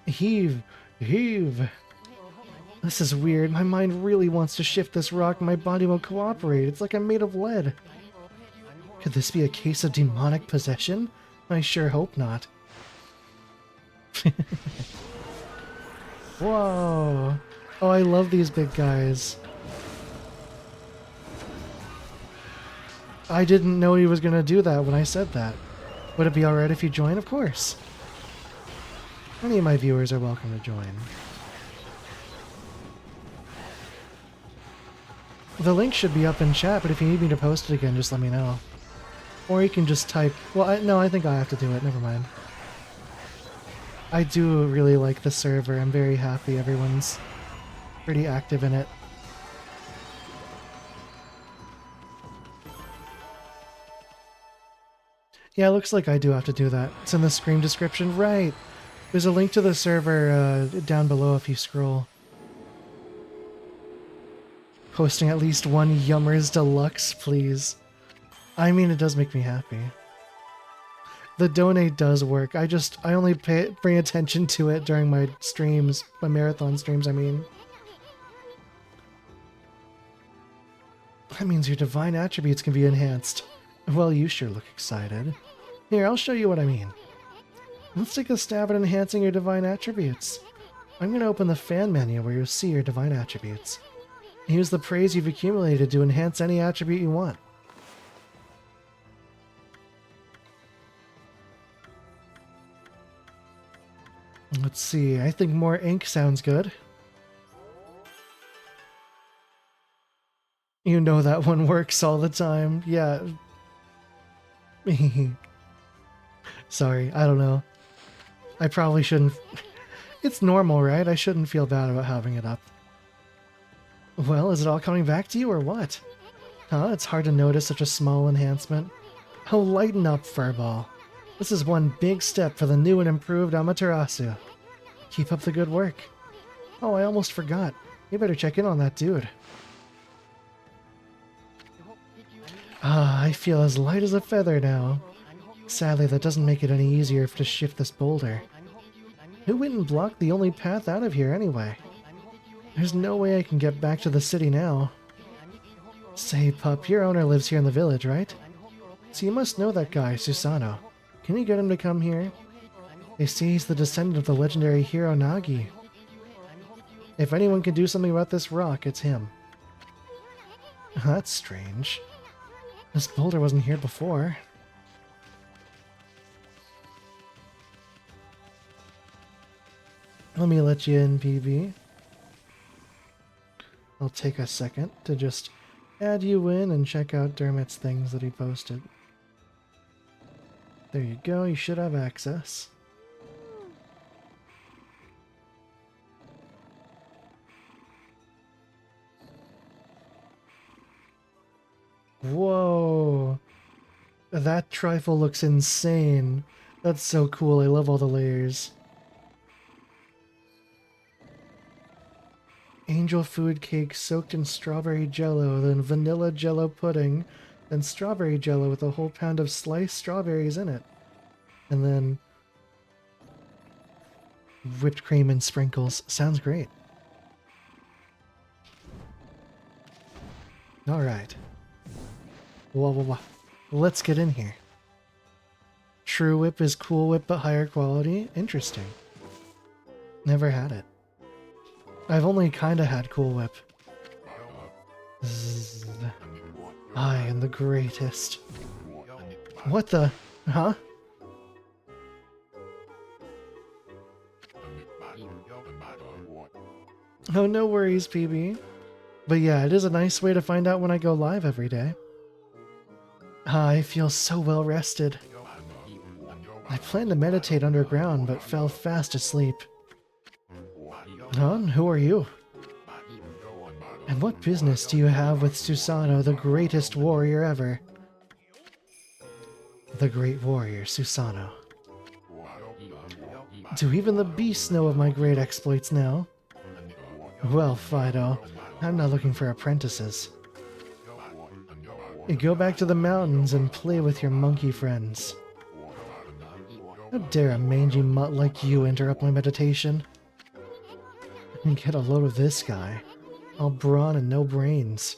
Heave! Heave! This is weird. My mind really wants to shift this rock and my body won't cooperate. It's like I'm made of lead. Could this be a case of demonic possession? I sure hope not. Whoa! Oh, I love these big guys. I didn't know he was gonna do that when I said that. Would it be alright if you join? Of course. Any of my viewers are welcome to join. The link should be up in chat, but if you need me to post it again, just let me know. Or you can just type... Well, no, I think I have to do it. Never mind. I do really like the server. I'm very happy everyone's pretty active in it. Yeah, it looks like I do have to do that. It's in the screen description. Right! There's a link to the server down below if you scroll. Posting at least one Yummers Deluxe, please. I mean, it does make me happy. The donate does work. I only bring attention to it during my streams. My marathon streams, I mean. That means your divine attributes can be enhanced. Well, you sure look excited. Here, I'll show you what I mean. Let's take a stab at enhancing your divine attributes. I'm going to open the fan menu where you'll see your divine attributes. Use the praise you've accumulated to enhance any attribute you want. Let's see, I think more ink sounds good. You know that one works all the time. Yeah. Sorry, I don't know. I probably shouldn't... It's normal, right? I shouldn't feel bad about having it up. Well, is it all coming back to you or what? Huh? It's hard to notice such a small enhancement. Oh, lighten up, Furball. This is one big step for the new and improved Amaterasu. Keep up the good work. Oh, I almost forgot. You better check in on that dude. Ah, I feel as light as a feather now. Sadly, that doesn't make it any easier to shift this boulder. Who went and blocked the only path out of here anyway? There's no way I can get back to the city now. Say, pup, your owner lives here in the village, right? So you must know that guy, Susano. Can you get him to come here? They say he's the descendant of the legendary hero Nagi. If anyone can do something about this rock, it's him. That's strange. This boulder wasn't here before. Let me let you in, PB. I'll take a second to just add you in and check out Dermot's things that he posted. There you go, you should have access. Whoa! That trifle looks insane. That's so cool, I love all the layers. Angel food cake soaked in strawberry jello, then vanilla jello pudding, then strawberry jello with a whole pound of sliced strawberries in it. And then whipped cream and sprinkles. Sounds great. Alright. Let's get in here. True Whip is Cool Whip but higher quality? Interesting. Never had it. I've only kinda had Cool Whip. Zzz. I am the greatest. What the? Huh? Oh, no worries, PB. But yeah, it is a nice way to find out when I go live every day. I feel so well rested. I planned to meditate underground, but fell fast asleep. Huh? Who are you? And what business do you have with Susanoo, the greatest warrior ever? The great warrior, Susanoo. Do even the beasts know of my great exploits now? Well, Fido, I'm not looking for apprentices. You go back to the mountains and play with your monkey friends. How dare a mangy mutt like you interrupt my meditation? And get a load of this guy. All brawn and no brains.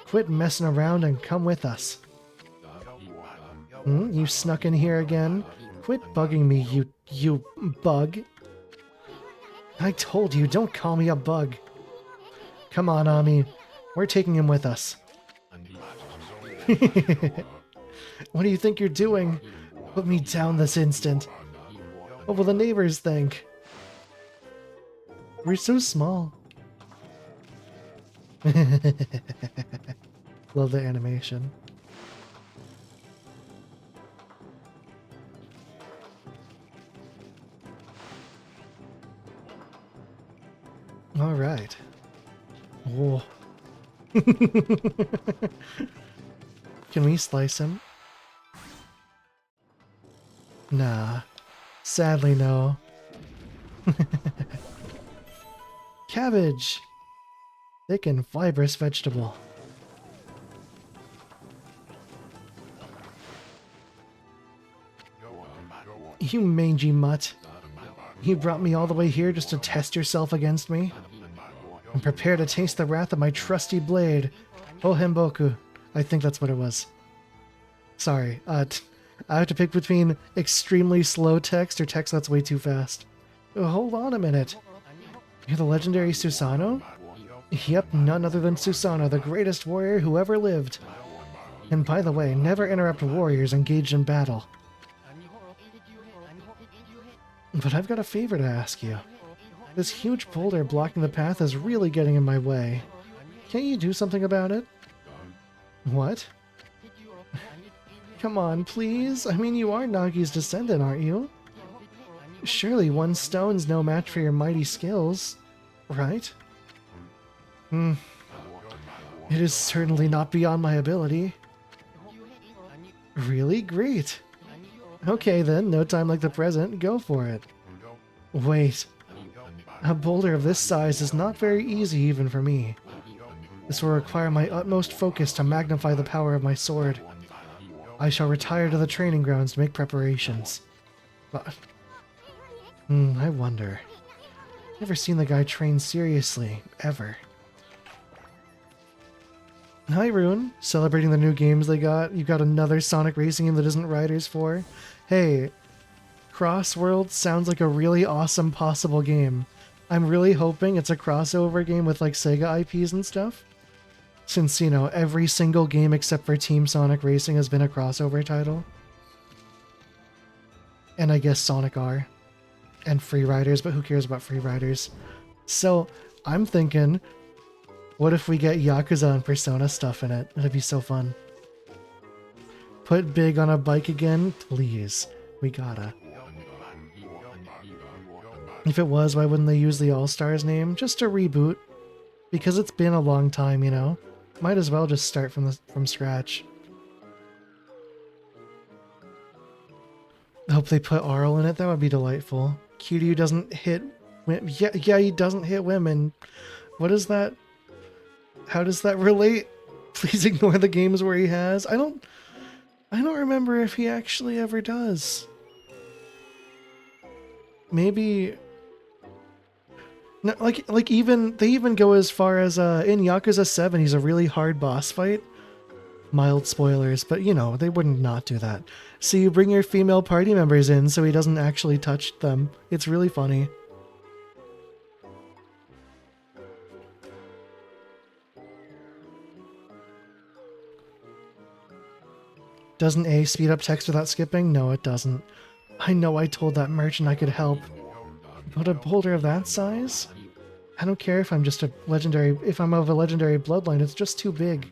Quit messing around and come with us. You snuck in here again? Quit bugging me, you bug. I told you, don't call me a bug. Come on, Ami. We're taking him with us. What do you think you're doing? Put me down this instant. What will the neighbors think? We're so small. Love the animation. All right. Whoa. Can we slice him? Nah. Sadly, no. Cabbage! Thick and fibrous vegetable. You mangy mutt. You brought me all the way here just to test yourself against me? And prepare to taste the wrath of my trusty blade. Ohemboku. I think that's what it was. Sorry. I have to pick between extremely slow text or text that's way too fast. Hold on a minute. You're the legendary Susanoo? Yep, none other than Susanoo, the greatest warrior who ever lived. And by the way, never interrupt warriors engaged in battle. But I've got a favor to ask you. This huge boulder blocking the path is really getting in my way. Can't you do something about it? What? Come on, please? I mean, you are Nagi's descendant, aren't you? Surely one stone's no match for your mighty skills, right? It is certainly not beyond my ability. Really? Great. Okay then, no time like the present, go for it. Wait. A boulder of this size is not very easy even for me. This will require my utmost focus to magnify the power of my sword. I shall retire to the training grounds to make preparations. But... I wonder. Never seen the guy train seriously, ever. Hi, Rune. Celebrating the new games they got. You got another Sonic Racing game that isn't Riders 4. Hey, Crossworld sounds like a really awesome possible game. I'm really hoping it's a crossover game with like Sega IPs and stuff. Since, you know, every single game except for Team Sonic Racing has been a crossover title. And I guess Sonic R. And Free Riders, but who cares about Free Riders? So, I'm thinking, what if we get Yakuza and Persona stuff in it? That'd be so fun. Put Big on a bike again? Please. We gotta. If it was, why wouldn't they use the All-Stars name? Just a reboot. Because it's been a long time, you know? Might as well just start from scratch. I hope they put Arl in it. That would be delightful. Kiryu doesn't hit... Yeah, he doesn't hit women. What is that? How does that relate? Please ignore the games where he has. I don't remember if he actually ever does. Maybe... No, like even they even go as far as in Yakuza 7 he's a really hard boss fight. Mild spoilers, but you know, they wouldn't not do that. So you bring your female party members in so he doesn't actually touch them. It's really funny. Doesn't A speed up text without skipping? No, it doesn't. I know I told that merchant I could help. But a boulder of that size? I don't care if I'm just a legendary... If I'm of a legendary bloodline, it's just too big.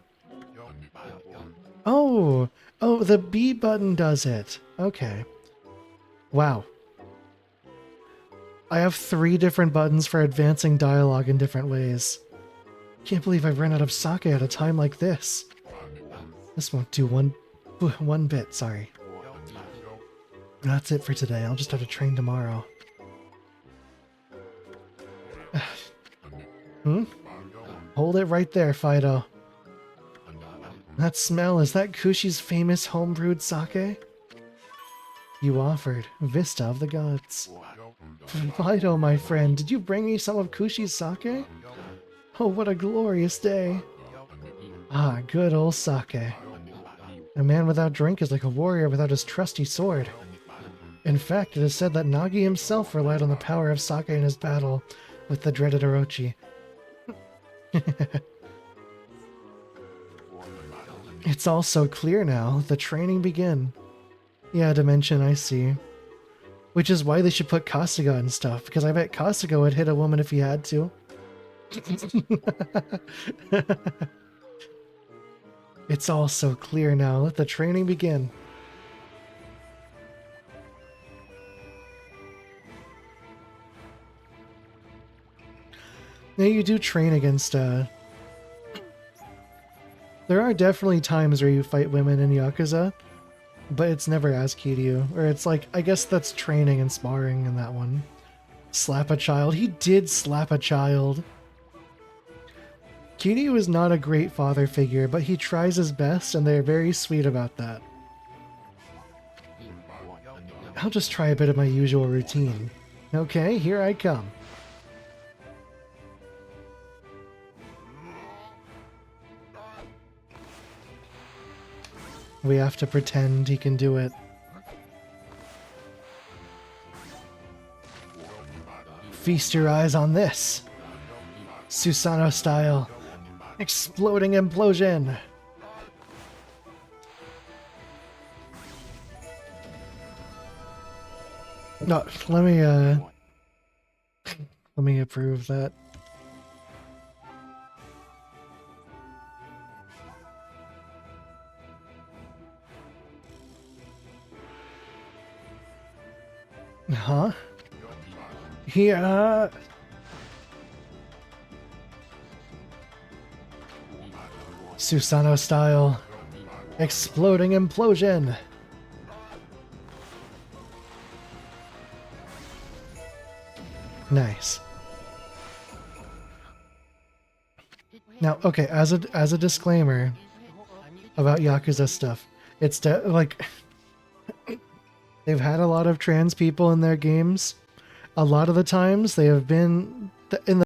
Oh! Oh, the B button does it. Okay. Wow. I have 3 different buttons for advancing dialogue in different ways. Can't believe I've run out of sake at a time like this. This won't do one bit, sorry. That's it for today. I'll just have to train tomorrow. Hmm? Hold it right there, Fido. That smell, is that Kushi's famous homebrewed sake? You offered. Vista of the Gods. Fido, my friend, did you bring me some of Kushi's sake? Oh, what a glorious day. Ah, good old sake. A man without drink is like a warrior without his trusty sword. In fact, it is said that Nagi himself relied on the power of sake in his battle with the dreaded Orochi. It's all so clear now. The training begin. Yeah, Dimension, I see. Which is why they should put Kasuga and stuff, because I bet Kasuga would hit a woman if he had to. It's all so clear now. Let the training begin. Now you do train against, there are definitely times where you fight women in Yakuza, but it's never as Kiryu. Or it's like, I guess that's training and sparring in that one. Slap a child. He did slap a child. Kiryu is not a great father figure, but he tries his best, and they're very sweet about that. I'll just try a bit of my usual routine. Okay, here I come. We have to pretend he can do it. Feast your eyes on this. Susanoo style. Exploding implosion. No, let me approve that. Huh? Here. Susanoo style. Exploding implosion. Nice. Now, okay, as a disclaimer about Yakuza stuff, it's like they've had a lot of trans people in their games. A lot of the times they have been in the